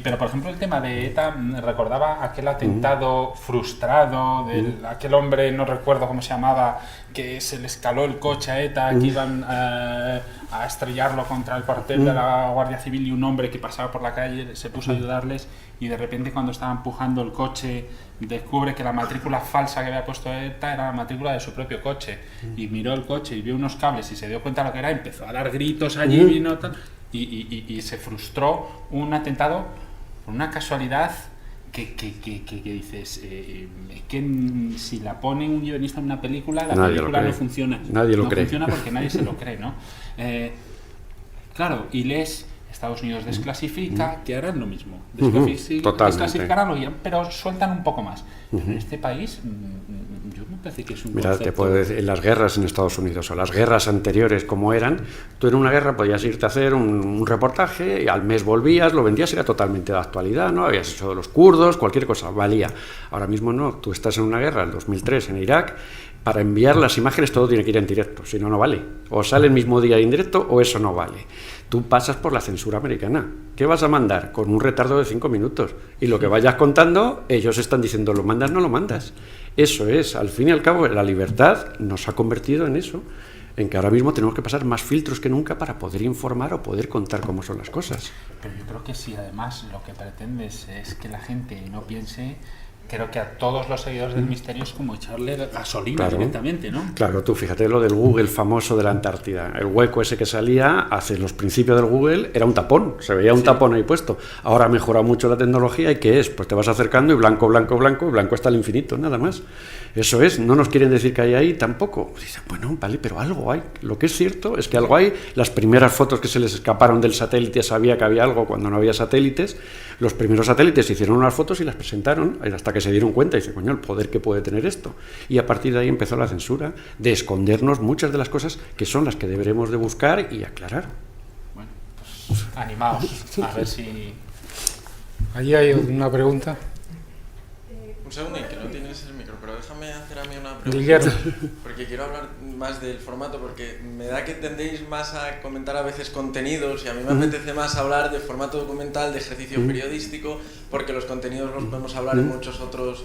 D: Pero por ejemplo el tema de ETA recordaba aquel atentado frustrado de aquel hombre, no recuerdo cómo se llamaba, que se le escaló el coche a ETA, que iban a estrellarlo contra el cuartel de la Guardia Civil, y un hombre que pasaba por la calle se puso a ayudarles, y de repente cuando estaba empujando el coche descubre que la matrícula falsa que había puesto ETA era la matrícula de su propio coche, y miró el coche y vio unos cables y se dio cuenta de lo que era, empezó a dar gritos allí, vino tal, y se frustró un atentado por una casualidad que dices, que si la pone un guionista en una película, la película no funciona.
C: Nadie lo cree.
D: No funciona porque nadie se lo cree, ¿no? Claro, y lees Estados Unidos desclasifica, que harán lo mismo. Desclasificarán lo guían, pero sueltan un poco más. Pero en este país, yo me parece que es un concepto...
C: te puedo decir, en las guerras en Estados Unidos o las guerras anteriores como eran, tú en una guerra podías irte a hacer un reportaje y al mes volvías, lo vendías, era totalmente de actualidad, ¿no? Habías hecho de los kurdos, cualquier cosa, valía. Ahora mismo no, tú estás en una guerra, el 2003 en Irak, para enviar las imágenes todo tiene que ir en directo, si no, no vale. O sale el mismo día en directo o eso no vale. Tú pasas por la censura americana. ¿Qué vas a mandar? Con un retardo de 5 minutos. Y lo que vayas contando, ellos están diciendo, ¿lo mandas? No lo mandas. Eso es, al fin y al cabo, la libertad nos ha convertido en eso, en que ahora mismo tenemos que pasar más filtros que nunca para poder informar o poder contar cómo son las cosas.
D: Pero yo creo que si además lo que pretendes es que la gente no piense... Creo que a todos los seguidores del misterio es como echarle gasolina directamente, ¿no?
C: Claro, tú fíjate lo del Google famoso de la Antártida. El hueco ese que salía hace los principios del Google era un tapón, se veía un tapón ahí puesto. Ahora ha mejorado mucho la tecnología y ¿qué es? Pues te vas acercando y blanco, blanco, blanco, y blanco hasta el infinito, nada más. Eso es, no nos quieren decir que hay ahí tampoco. Dicen, bueno, vale, pero algo hay. Lo que es cierto es que algo hay. Las primeras fotos que se les escaparon del satélite sabía que había algo cuando no había satélites. Los primeros satélites hicieron unas fotos y las presentaron hasta que se dieron cuenta y dice, coño, el poder que puede tener esto. Y a partir de ahí empezó la censura de escondernos muchas de las cosas que son las que deberemos de buscar y aclarar.
D: Bueno, pues animaos, a ver si...
A: Allí hay una pregunta.
O: Un segundo, que no tienes el micro, pero déjame hacer a mí una pregunta.
A: Guillermo.
O: Porque quiero hablar más del formato, porque me da que tendéis más a comentar a veces contenidos y a mí me apetece más hablar de formato documental, de ejercicio periodístico, porque los contenidos los podemos hablar en muchos otros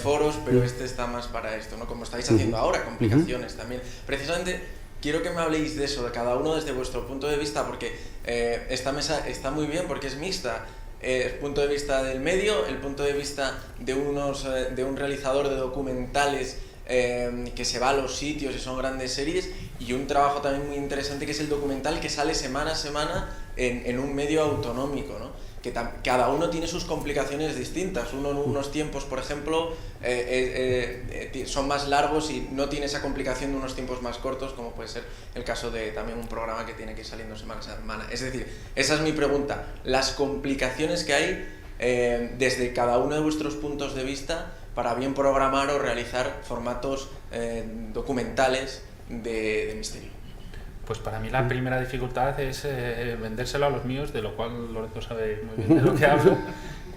O: foros, pero este está más para esto, ¿no? Como estáis haciendo ahora, complicaciones también. Precisamente quiero que me habléis de eso, de cada uno desde vuestro punto de vista, porque esta mesa está muy bien porque es mixta. El punto de vista del medio, el punto de vista de un realizador de documentales que se va a los sitios y son grandes series, y un trabajo también muy interesante que es el documental, que sale semana a semana en un medio autonómico, ¿no? Que cada uno tiene sus complicaciones distintas. Uno en unos tiempos, por ejemplo, son más largos y no tiene esa complicación de unos tiempos más cortos, como puede ser el caso de también un programa que tiene que ir saliendo semana a semana. Es decir, esa es mi pregunta. Las complicaciones que hay desde cada uno de vuestros puntos de vista para bien programar o realizar formatos documentales de misterio.
D: Pues para mí la primera dificultad es vendérselo a los míos, de lo cual Lorenzo sabe muy bien de lo que hablo,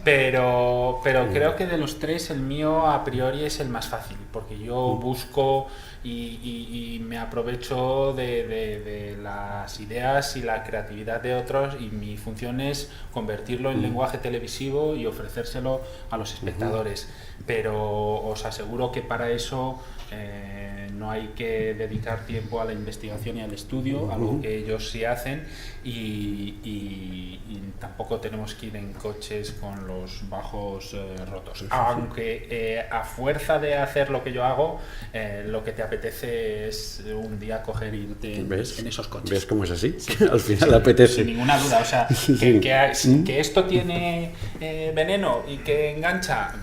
D: pero creo que de los tres el mío a priori es el más fácil, porque yo busco y me aprovecho de las ideas y la creatividad de otros, y mi función es convertirlo en lenguaje televisivo y ofrecérselo a los espectadores, pero os aseguro que para eso no hay que dedicar tiempo a la investigación y al estudio, algo que ellos sí hacen, y tampoco tenemos que ir en coches con los bajos rotos, aunque a fuerza de hacer lo que yo hago, lo que te apetece es un día coger y irte en esos coches.
C: ¿Ves cómo es así?
D: Sí,
C: Al final apetece.
D: Sin ninguna duda, o sea, que esto tiene veneno y que engancha,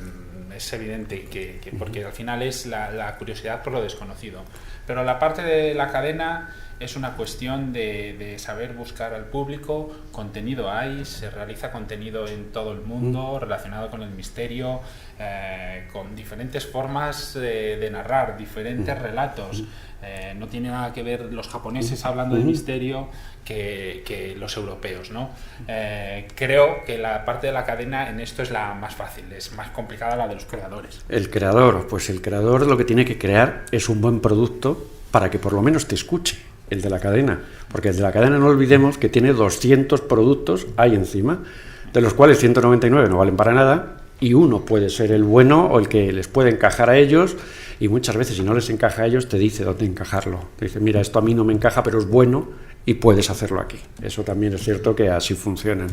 D: es evidente que porque al final es la curiosidad por lo desconocido, pero la parte de la cadena es una cuestión de saber buscar al público. Contenido hay, se realiza contenido en todo el mundo relacionado con el misterio, con diferentes formas de narrar, diferentes relatos. No tiene nada que ver los japoneses hablando de misterio que los europeos, ¿no? Creo que la parte de la cadena en esto es la más fácil, es más complicada la de los creadores.
C: El creador lo que tiene que crear es un buen producto para que por lo menos te escuche el de la cadena, porque el de la cadena no olvidemos que tiene 200 productos ahí encima, de los cuales 199 no valen para nada, y uno puede ser el bueno o el que les puede encajar a ellos, y muchas veces si no les encaja a ellos te dice dónde encajarlo, te dice mira, esto a mí no me encaja pero es bueno y puedes hacerlo aquí. Eso también es cierto que así funcionan,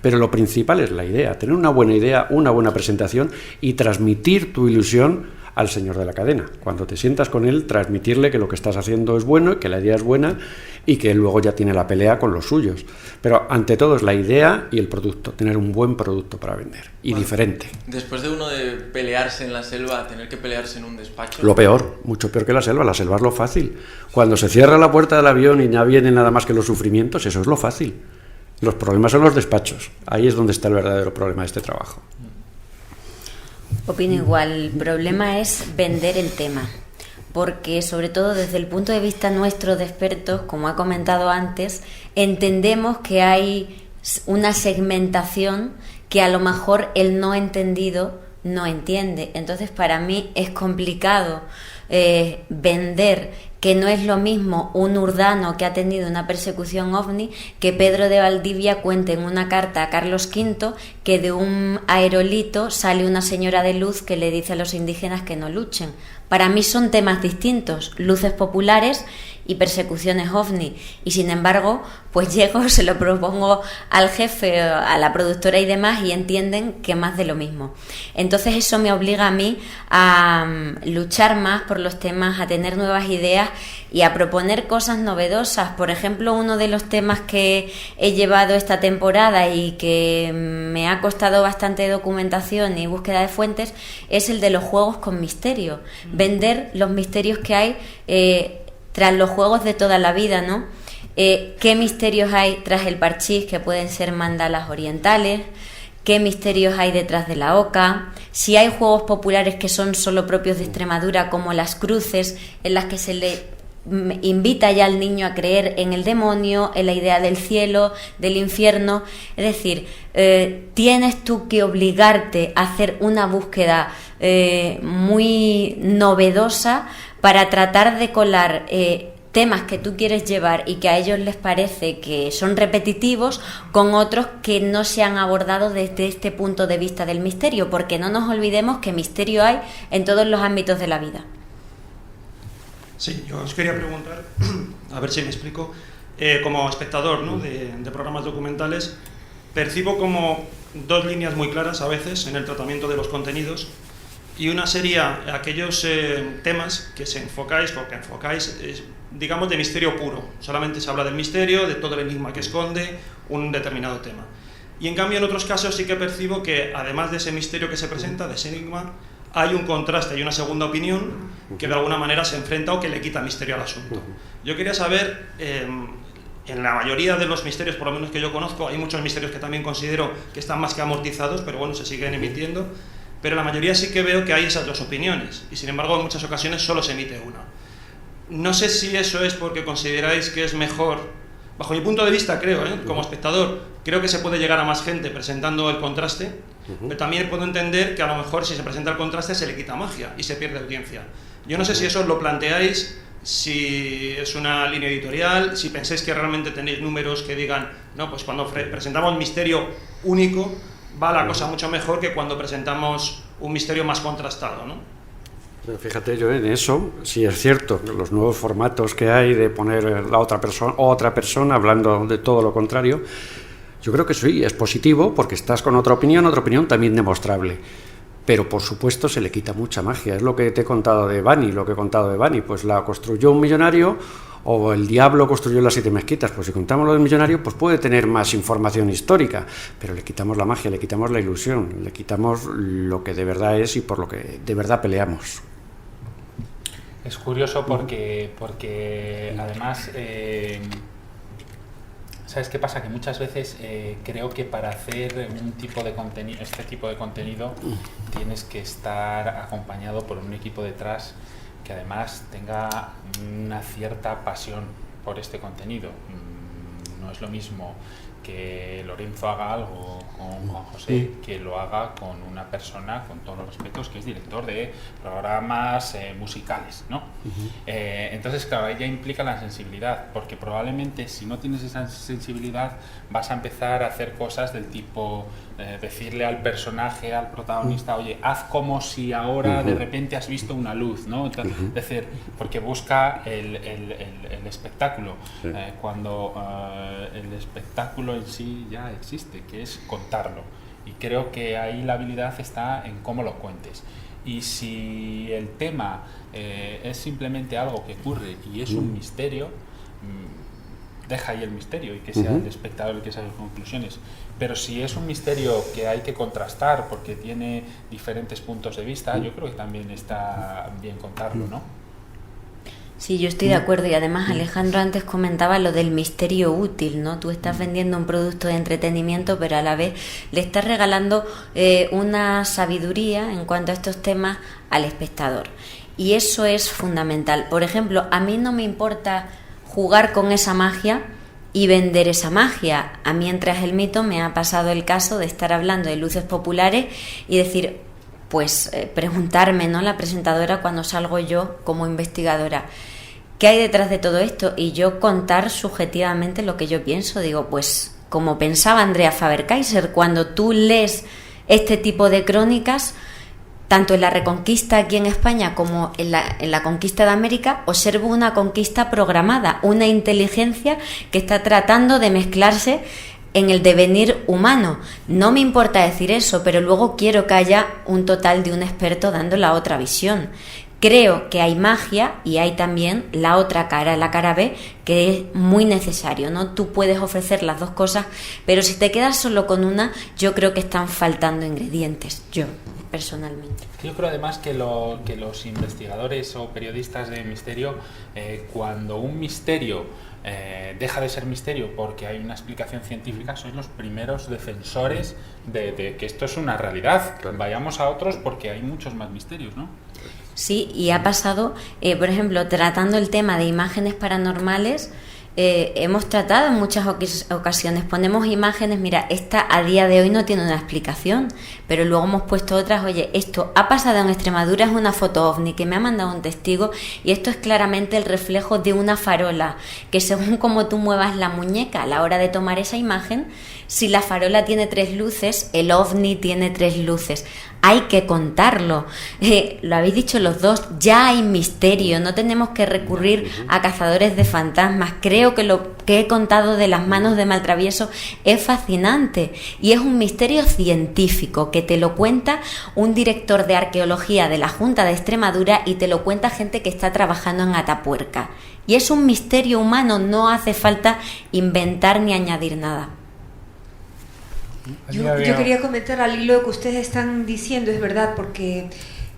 C: pero lo principal es la idea, tener una buena idea, una buena presentación y transmitir tu ilusión al señor de la cadena. Cuando te sientas con él, transmitirle que lo que estás haciendo es bueno, que la idea es buena y que él luego ya tiene la pelea con los suyos. Pero ante todo es la idea y el producto, tener un buen producto para vender y diferente.
O: Después de uno de pelearse en la selva, tener que pelearse en un despacho.
C: Lo peor, mucho peor que la selva es lo fácil. Cuando se cierra la puerta del avión y ya vienen nada más que los sufrimientos, eso es lo fácil. Los problemas son los despachos. Ahí es donde está el verdadero problema de este trabajo.
B: Opino igual, el problema es vender el tema, porque sobre todo desde el punto de vista nuestro de expertos, como ha comentado antes, entendemos que hay una segmentación que a lo mejor el no entendido no entiende. Entonces para mí es complicado vender que no es lo mismo un urdano que ha tenido una persecución ovni que Pedro de Valdivia cuente en una carta a Carlos V que de un aerolito sale una señora de luz que le dice a los indígenas que no luchen. Para mí son temas distintos, luces populares y persecuciones ovni, y sin embargo pues llego, se lo propongo al jefe, a la productora y demás, y entienden que más de lo mismo. Entonces eso me obliga a mí a luchar más por los temas, a tener nuevas ideas y a proponer cosas novedosas. Por ejemplo, uno de los temas que he llevado esta temporada y que me ha costado bastante documentación y búsqueda de fuentes es el de los juegos con misterio, vender los misterios que hay tras los juegos de toda la vida, ¿no? ¿Qué misterios hay tras el parchís, que pueden ser mandalas orientales? ¿Qué misterios hay detrás de la oca? Si hay juegos populares que son solo propios de Extremadura, como las cruces, en las que se le invita ya al niño a creer en el demonio, en la idea del cielo, del infierno. Es decir, tienes tú que obligarte a hacer una búsqueda muy novedosa para tratar de colar temas que tú quieres llevar y que a ellos les parece que son repetitivos con otros que no se han abordado desde este punto de vista del misterio, porque no nos olvidemos que misterio hay en todos los ámbitos de la vida.
P: Sí, yo os quería preguntar, a ver si me explico, como espectador, ¿no?, de programas documentales, percibo como dos líneas muy claras a veces en el tratamiento de los contenidos, y una sería aquellos temas que se enfocáis digamos, de misterio puro. Solamente se habla del misterio, de todo el enigma que esconde un determinado tema. Y en cambio en otros casos sí que percibo que además de ese misterio que se presenta, de ese enigma, hay un contraste y una segunda opinión que de alguna manera se enfrenta o que le quita misterio al asunto. Yo quería saber, en la mayoría de los misterios, por lo menos que yo conozco, hay muchos misterios que también considero que están más que amortizados, pero bueno, se siguen emitiendo, pero en la mayoría sí que veo que hay esas dos opiniones, y sin embargo en muchas ocasiones solo se emite una. No sé si eso es porque consideráis que es mejor, bajo mi punto de vista creo, como espectador, creo que se puede llegar a más gente presentando el contraste, pero también puedo entender que a lo mejor si se presenta el contraste se le quita magia y se pierde audiencia. Yo no sé si eso lo planteáis, si es una línea editorial, si pensáis que realmente tenéis números que digan, no, pues cuando presentamos misterio único va la cosa mucho mejor que cuando presentamos un misterio más contrastado, ¿no?
C: Fíjate, yo en eso, sí es cierto, los nuevos formatos que hay de poner la otra persona hablando de todo lo contrario, yo creo que sí, es positivo porque estás con otra opinión también demostrable. Pero por supuesto se le quita mucha magia. Es lo que te he contado de Bani, pues la construyó un millonario o el diablo construyó las 7 mezquitas. Pues si contamos lo del millonario, pues puede tener más información histórica, pero le quitamos la magia, le quitamos la ilusión, le quitamos lo que de verdad es y por lo que de verdad peleamos.
D: Es curioso porque además... ¿Sabes qué pasa? Que muchas veces creo que para hacer este tipo de contenido tienes que estar acompañado por un equipo detrás que además tenga una cierta pasión por este contenido. No es lo mismo que Lorenzo haga algo con Juan José que lo haga con una persona, con todos los respetos, que es director de programas musicales, ¿no? Entonces, claro, ella implica la sensibilidad, porque probablemente si no tienes esa sensibilidad vas a empezar a hacer cosas del tipo decirle al personaje, al protagonista, oye, haz como si ahora de repente has visto una luz, ¿no? Es decir, porque busca el espectáculo, cuando el espectáculo en sí ya existe, que es contarlo, y creo que ahí la habilidad está en cómo lo cuentes. Y si el tema es simplemente algo que ocurre y es un misterio, deja ahí el misterio y que sea el espectador el que saque conclusiones. Pero si es un misterio que hay que contrastar porque tiene diferentes puntos de vista, yo creo que también está bien contarlo, ¿no?
B: Sí, yo estoy de acuerdo, y además Alejandro antes comentaba lo del misterio útil, ¿no? Tú estás vendiendo un producto de entretenimiento, pero a la vez le estás regalando una sabiduría en cuanto a estos temas al espectador, y eso es fundamental. Por ejemplo, a mí no me importa jugar con esa magia y vender esa magia. A mí en Tras el Mito me ha pasado el caso de estar hablando de luces populares y decir, pues preguntarme, ¿no?, la presentadora cuando salgo yo como investigadora, ¿qué hay detrás de todo esto? Y yo contar subjetivamente lo que yo pienso. Digo, pues como pensaba Andrea Faber-Kaiser, cuando tú lees este tipo de crónicas, tanto en la Reconquista aquí en España como en la conquista de América, observo una conquista programada, una inteligencia que está tratando de mezclarse en el devenir humano. No me importa decir eso, pero luego quiero que haya un total de un experto dando la otra visión. Creo que hay magia y hay también la otra cara, la cara B, que es muy necesario, ¿no? Tú puedes ofrecer las dos cosas, pero si te quedas solo con una, yo creo que están faltando ingredientes, yo personalmente.
D: Yo creo además que los investigadores o periodistas de misterio, cuando un misterio deja de ser misterio porque hay una explicación científica, sois los primeros defensores de que esto es una realidad. Vayamos a otros porque hay muchos más misterios, ¿no?
B: Sí, y ha pasado, por ejemplo, tratando el tema de imágenes paranormales, hemos tratado en muchas ocasiones, ponemos imágenes, mira, esta a día de hoy no tiene una explicación, pero luego hemos puesto otras, oye, esto ha pasado en Extremadura, es una foto ovni que me ha mandado un testigo y esto es claramente el reflejo de una farola, que según como tú muevas la muñeca a la hora de tomar esa imagen, si la farola tiene 3 luces, el ovni tiene 3 luces. hay que contarlo. Lo habéis dicho los dos, ya hay misterio, no tenemos que recurrir a cazadores de fantasmas. Creo que lo que he contado de las manos de Maltravieso es fascinante y es un misterio científico que te lo cuenta un director de arqueología de la Junta de Extremadura y te lo cuenta gente que está trabajando en Atapuerca. Y es un misterio humano, no hace falta inventar ni añadir nada.
N: Yo quería comentar al hilo de que ustedes están diciendo, es verdad, porque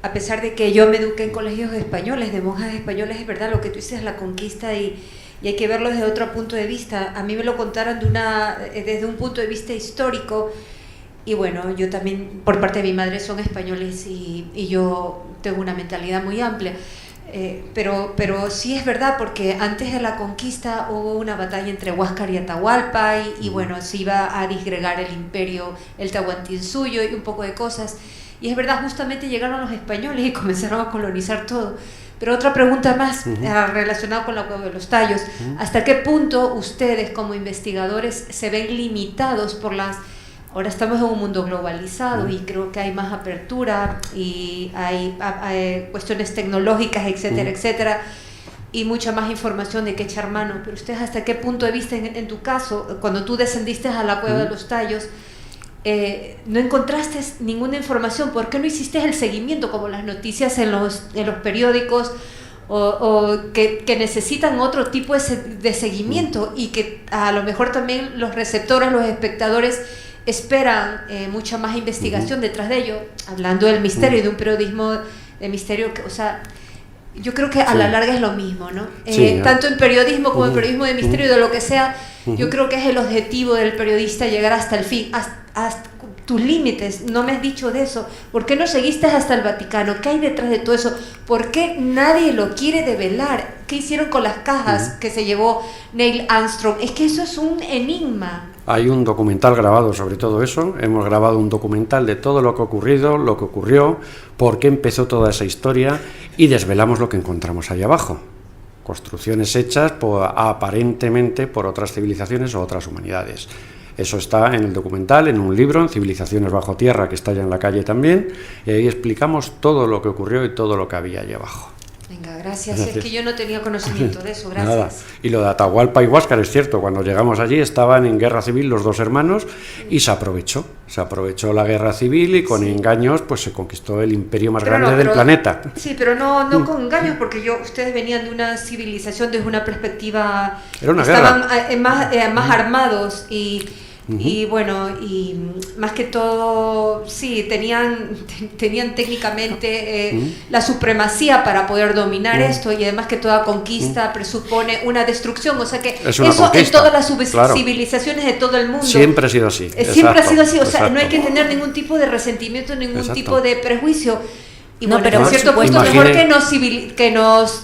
N: a pesar de que yo me eduqué en colegios españoles, de monjas españolas, es verdad lo que tú dices, la conquista y hay que verlo desde otro punto de vista. A mí me lo contaron desde un punto de vista histórico y bueno, yo también, por parte de mi madre, son españoles y yo tengo una mentalidad muy amplia. Pero sí es verdad, porque antes de la conquista hubo una batalla entre Huáscar y Atahualpa y bueno, se iba a disgregar el imperio, el Tahuantinsuyo y un poco de cosas. Y es verdad, justamente llegaron los españoles y comenzaron a colonizar todo. Pero otra pregunta más relacionada con la Cueva de los Tallos. ¿Hasta qué punto ustedes como investigadores se ven limitados por las... Ahora estamos en un mundo globalizado y creo que hay más apertura y hay cuestiones tecnológicas, etcétera, etcétera, y mucha más información de qué echar mano. Pero ustedes, ¿hasta qué punto de vista, en tu caso, cuando tú descendiste a la Cueva de los Tallos, no encontraste ninguna información? ¿Por qué no hiciste el seguimiento como las noticias en los periódicos o que necesitan otro tipo de seguimiento y que a lo mejor también los receptores, los espectadores esperan mucha más investigación detrás de ello, hablando del misterio y de un periodismo de misterio que, o sea, yo creo que a la larga es lo mismo, ¿no? Tanto en periodismo como en periodismo de misterio, de lo que sea, yo creo que es el objetivo del periodista llegar hasta el fin, hasta tus límites. No me has dicho de eso. ¿Por qué no seguiste hasta el Vaticano? ¿Qué hay detrás de todo eso? ¿Por qué nadie lo quiere develar? ¿Qué hicieron con las cajas que se llevó Neil Armstrong? Es que eso es un enigma.
C: Hay un documental grabado sobre todo eso. Hemos grabado un documental de todo lo que ha ocurrido, lo que ocurrió, por qué empezó toda esa historia y desvelamos lo que encontramos ahí abajo. Construcciones hechas aparentemente por otras civilizaciones o otras humanidades. Eso está en el documental, en un libro, en Civilizaciones bajo tierra, que está ya en la calle también, y ahí explicamos todo lo que ocurrió y todo lo que había allí abajo.
N: Venga, gracias. Es que yo no tenía conocimiento de eso, gracias.
C: Nada. Y lo de Atahualpa y Huáscar es cierto, cuando llegamos allí estaban en guerra civil los dos hermanos y se aprovechó la guerra civil y con engaños pues se conquistó el imperio más grande del planeta.
N: Sí, pero no con engaños, porque ustedes venían de una civilización desde una perspectiva...
C: Era una
N: estaban más armados y bueno, y más que todo, sí, tenían técnicamente la supremacía para poder dominar esto, y además que toda conquista presupone una destrucción, o sea que eso conquista, en todas las civilizaciones de todo el mundo.
C: Siempre ha sido así.
N: Siempre ha sido así, o sea, no hay que tener ningún tipo de resentimiento, ningún tipo de prejuicio. Y no, bueno, pero por cierto puesto mejor que nos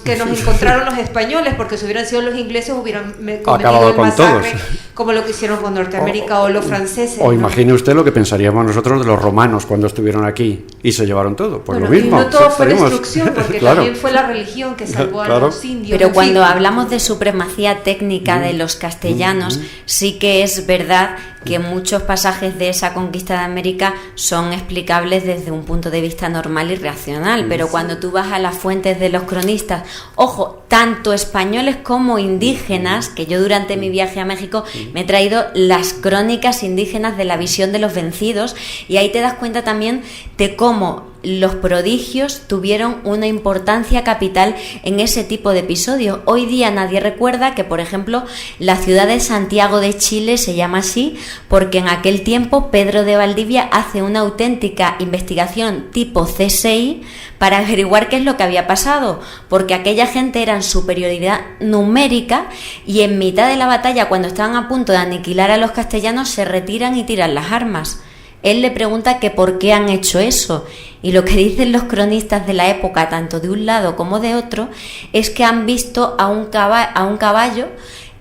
N: encontraron los españoles, porque si hubieran sido los ingleses hubieran cometido el masacre como lo que hicieron con Norteamérica o los franceses.
C: O imagine usted lo que pensaríamos nosotros de los romanos cuando estuvieron aquí y se llevaron todo, pues lo mismo.
N: Y no todo fue destrucción, porque también fue la religión que salvó a los indios.
B: Pero cuando hablamos de supremacía técnica de los castellanos, sí que es verdad que muchos pasajes de esa conquista de América son explicables desde un punto de vista normal y racional, pero cuando tú vas a las fuentes de los cronistas, ojo, tanto españoles como indígenas, que yo durante mi viaje a México me he traído las crónicas indígenas de la visión de los vencidos, y ahí te das cuenta también de cómo los prodigios tuvieron una importancia capital en ese tipo de episodios. Hoy día nadie recuerda que, por ejemplo, la ciudad de Santiago de Chile se llama así porque en aquel tiempo Pedro de Valdivia hace una auténtica investigación tipo CSI para averiguar qué es lo que había pasado, porque aquella gente era en superioridad numérica y en mitad de la batalla, cuando estaban a punto de aniquilar a los castellanos, se retiran y tiran las armas. Él le pregunta que por qué han hecho eso, y lo que dicen los cronistas de la época, tanto de un lado como de otro, es que han visto a un caballo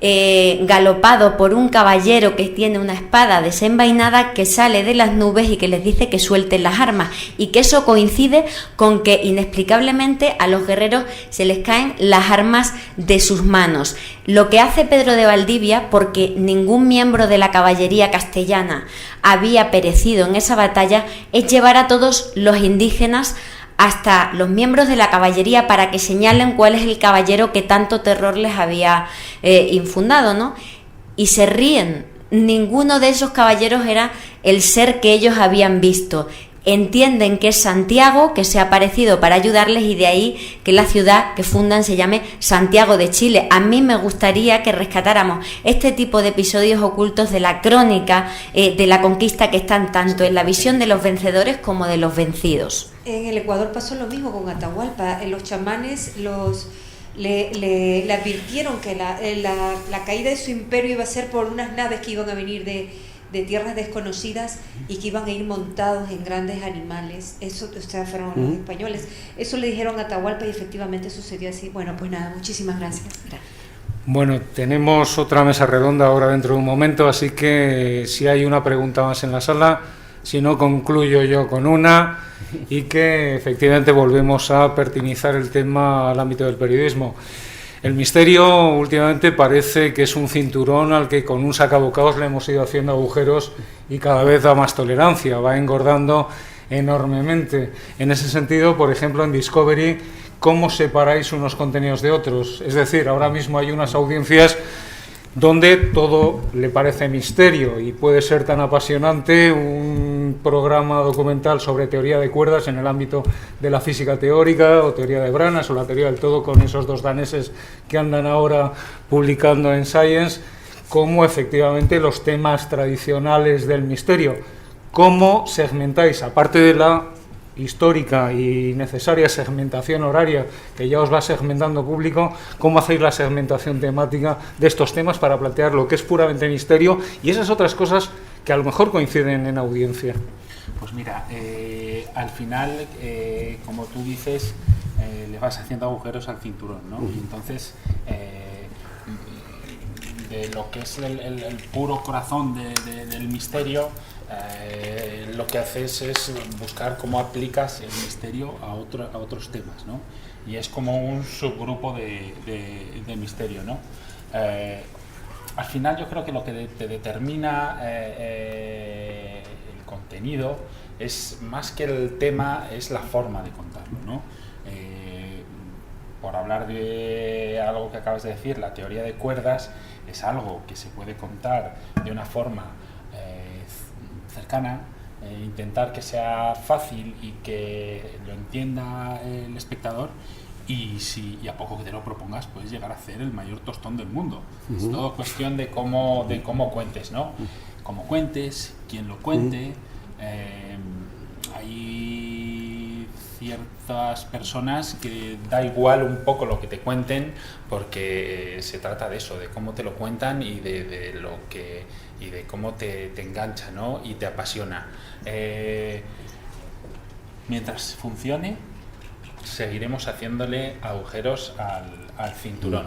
B: galopado por un caballero que tiene una espada desenvainada que sale de las nubes y que les dice que suelten las armas, y que eso coincide con que inexplicablemente a los guerreros se les caen las armas de sus manos. Lo que hace Pedro de Valdivia, porque ningún miembro de la caballería castellana había perecido en esa batalla, es llevar a todos los indígenas hasta los miembros de la caballería para que señalen cuál es el caballero que tanto terror les había infundado, ¿no? Y se ríen. Ninguno de esos caballeros era el ser que ellos habían visto. Entienden que es Santiago, que se ha aparecido para ayudarles, y de ahí que la ciudad que fundan se llame Santiago de Chile. A mí me gustaría que rescatáramos este tipo de episodios ocultos de la crónica de la conquista, que están tanto en la visión de los vencedores como de los vencidos.
N: En el Ecuador pasó lo mismo con Atahualpa. Los chamanes le advirtieron que la caída de su imperio iba a ser por unas naves que iban a venir de tierras desconocidas y que iban a ir montados en grandes animales. Eso, fueron los españoles. Eso le dijeron a Atahualpa y efectivamente sucedió así. Bueno, pues nada, muchísimas gracias.
A: Bueno, tenemos otra mesa redonda ahora dentro de un momento, así que si hay una pregunta más en la sala, si no, concluyo yo con una, y que efectivamente volvemos a pertinizar el tema al ámbito del periodismo. El misterio últimamente parece que es un cinturón al que con un sacabocados le hemos ido haciendo agujeros y cada vez da más tolerancia, va engordando enormemente. En ese sentido, por ejemplo, en Discovery, ¿cómo separáis unos contenidos de otros? Es decir, ahora mismo hay unas audiencias donde todo le parece misterio, y puede ser tan apasionante un programa documental sobre teoría de cuerdas en el ámbito de la física teórica, o teoría de branas, o la teoría del todo, con esos dos daneses que andan ahora publicando en Science, como efectivamente los temas tradicionales del misterio. ¿Cómo segmentáis, aparte de la histórica y necesaria segmentación horaria que ya os va segmentando público, cómo hacéis la segmentación temática de estos temas para plantear lo que es puramente misterio y esas otras cosas que a lo mejor coinciden en audiencia?
D: Pues mira, al final, como tú dices, le vas haciendo agujeros al cinturón, ¿no? Y entonces, de lo que es el puro corazón del misterio, lo que haces es buscar cómo aplicas el misterio a otros temas, ¿no? Y es como un subgrupo de misterio, ¿no? Al final yo creo que lo que te determina el contenido es más que el tema, es la forma de contarlo, ¿no? Por hablar de algo que acabas de decir, la teoría de cuerdas es algo que se puede contar de una forma cercana, intentar que sea fácil y que lo entienda el espectador, y a poco que te lo propongas puedes llegar a hacer el mayor tostón del mundo. Es todo cuestión de cómo cuentes, ¿no? Cómo cuentes, quién lo cuente. Hay ciertas personas que da igual un poco lo que te cuenten, porque se trata de eso, de cómo te lo cuentan y de cómo te engancha, ¿no? Y te apasiona. Mientras funcione, seguiremos haciéndole agujeros al cinturón.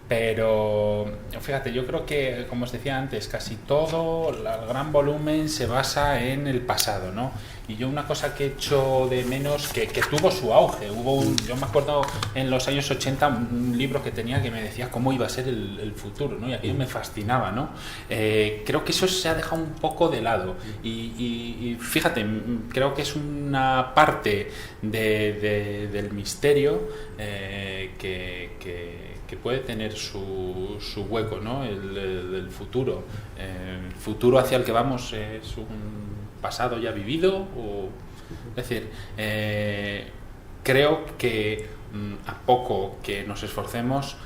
D: Pero fíjate, yo creo que, como os decía antes, casi todo el gran volumen se basa en el pasado, ¿no? Y yo una cosa que echo de menos, que tuvo su auge, yo me acuerdo en los años 80 un libro que tenía que me decía cómo iba a ser el futuro, ¿no? Y aquello me fascinaba, ¿no? Creo que eso se ha dejado un poco de lado y fíjate, creo que es una parte del misterio que puede tener su hueco, ¿no? El futuro. El futuro hacia el que vamos es un pasado ya vivido, es decir, creo que a poco que nos esforcemos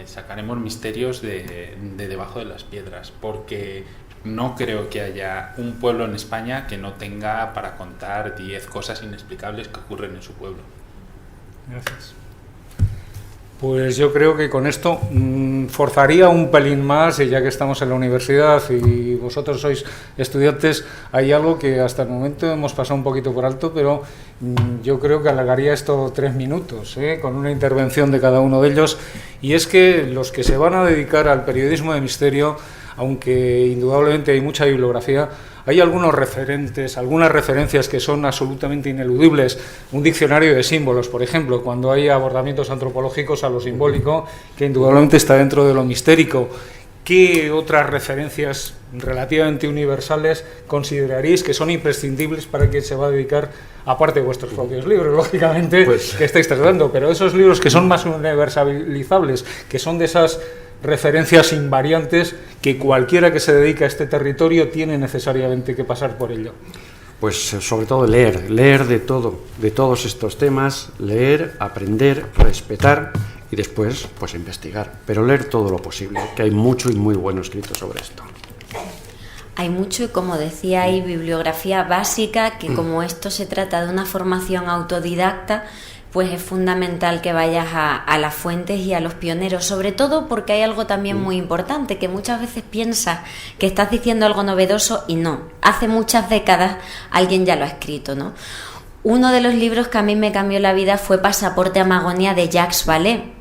D: sacaremos misterios de debajo de las piedras, porque no creo que haya un pueblo en España que no tenga para contar 10 cosas inexplicables que ocurren en su pueblo.
A: Gracias. Pues yo creo que con esto forzaría un pelín más, y ya que estamos en la universidad y vosotros sois estudiantes, hay algo que hasta el momento hemos pasado un poquito por alto, pero yo creo que alargaría esto 3 minutos, con una intervención de cada uno de ellos, y es que los que se van a dedicar al periodismo de misterio, aunque indudablemente hay mucha bibliografía, hay algunos referentes, algunas referencias que son absolutamente ineludibles. Un diccionario de símbolos, por ejemplo, cuando hay abordamientos antropológicos a lo simbólico, que indudablemente está dentro de lo mistérico. ¿Qué otras referencias relativamente universales consideraréis que son imprescindibles para quien se va a dedicar, aparte de vuestros propios libros, lógicamente, que estáis tratando, pero esos libros que son más universalizables, que son de esas referencias invariantes que cualquiera que se dedique a este territorio tiene necesariamente que pasar por ello?
C: Pues sobre todo leer de todo, de todos estos temas, leer, aprender, respetar y después pues investigar, pero leer todo lo posible, que hay mucho y muy bueno escrito sobre esto.
B: Hay mucho y, como decía, hay bibliografía básica que, como esto se trata de una formación autodidacta, pues es fundamental que vayas a las fuentes y a los pioneros, sobre todo porque hay algo también muy importante, que muchas veces piensas que estás diciendo algo novedoso y no. Hace muchas décadas alguien ya lo ha escrito, ¿no? Uno de los libros que a mí me cambió la vida fue Pasaporte a Magonia, de Jacques Vallée.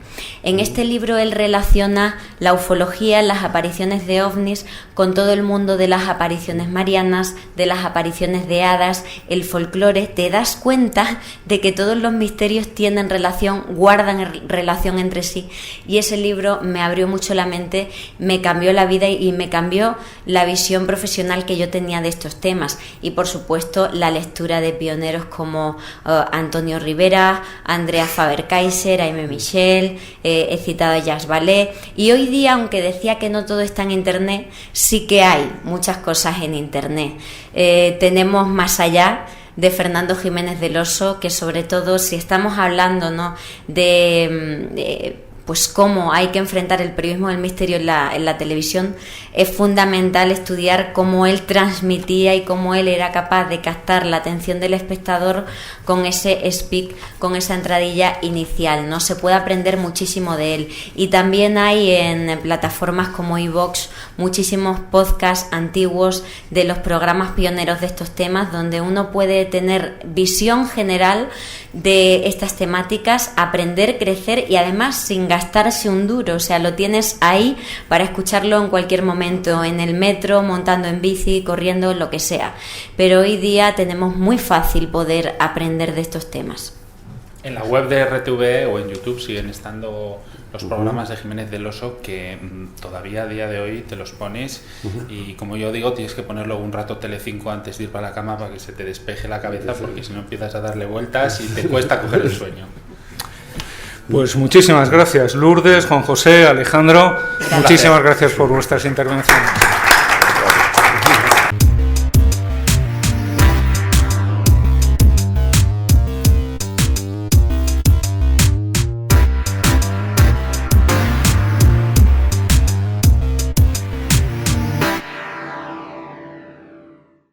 B: En este libro él relaciona la ufología, las apariciones de ovnis, con todo el mundo de las apariciones marianas, de las apariciones de hadas, el folclore. Te das cuenta de que todos los misterios tienen relación, guardan relación entre sí, y ese libro me abrió mucho la mente, me cambió la vida y me cambió la visión profesional que yo tenía de estos temas. Y por supuesto la lectura de pioneros como Antonio Rivera, Andrea Faber-Kaiser, Aimé Michel, he citado a Jacques Vallée, y hoy día, aunque decía que no todo está en internet, sí que hay muchas cosas en internet. Tenemos Más Allá, de Fernando Jiménez del Oso, que sobre todo, si estamos hablando, ¿no?, de pues cómo hay que enfrentar el periodismo del misterio en la televisión, es fundamental estudiar cómo él transmitía y cómo él era capaz de captar la atención del espectador con ese speak, con esa entradilla inicial, ¿no? Se puede aprender muchísimo de él. Y también hay en plataformas como iVoox muchísimos podcasts antiguos de los programas pioneros de estos temas, donde uno puede tener visión general de estas temáticas, aprender, crecer y además sin gastarse un duro. O sea, lo tienes ahí para escucharlo en cualquier momento, en el metro, montando en bici, corriendo, lo que sea. Pero hoy día tenemos muy fácil poder aprender de estos temas.
D: En la web de RTV o en YouTube siguen estando los programas de Jiménez del Oso, que todavía a día de hoy te los pones y, como yo digo, tienes que ponerlo un rato Telecinco antes de ir para la cama para que se te despeje la cabeza, porque si no empiezas a darle vueltas y te cuesta coger el sueño.
A: Pues muchísimas gracias, Lourdes, Juan José, Alejandro, muchísimas gracias por vuestras intervenciones.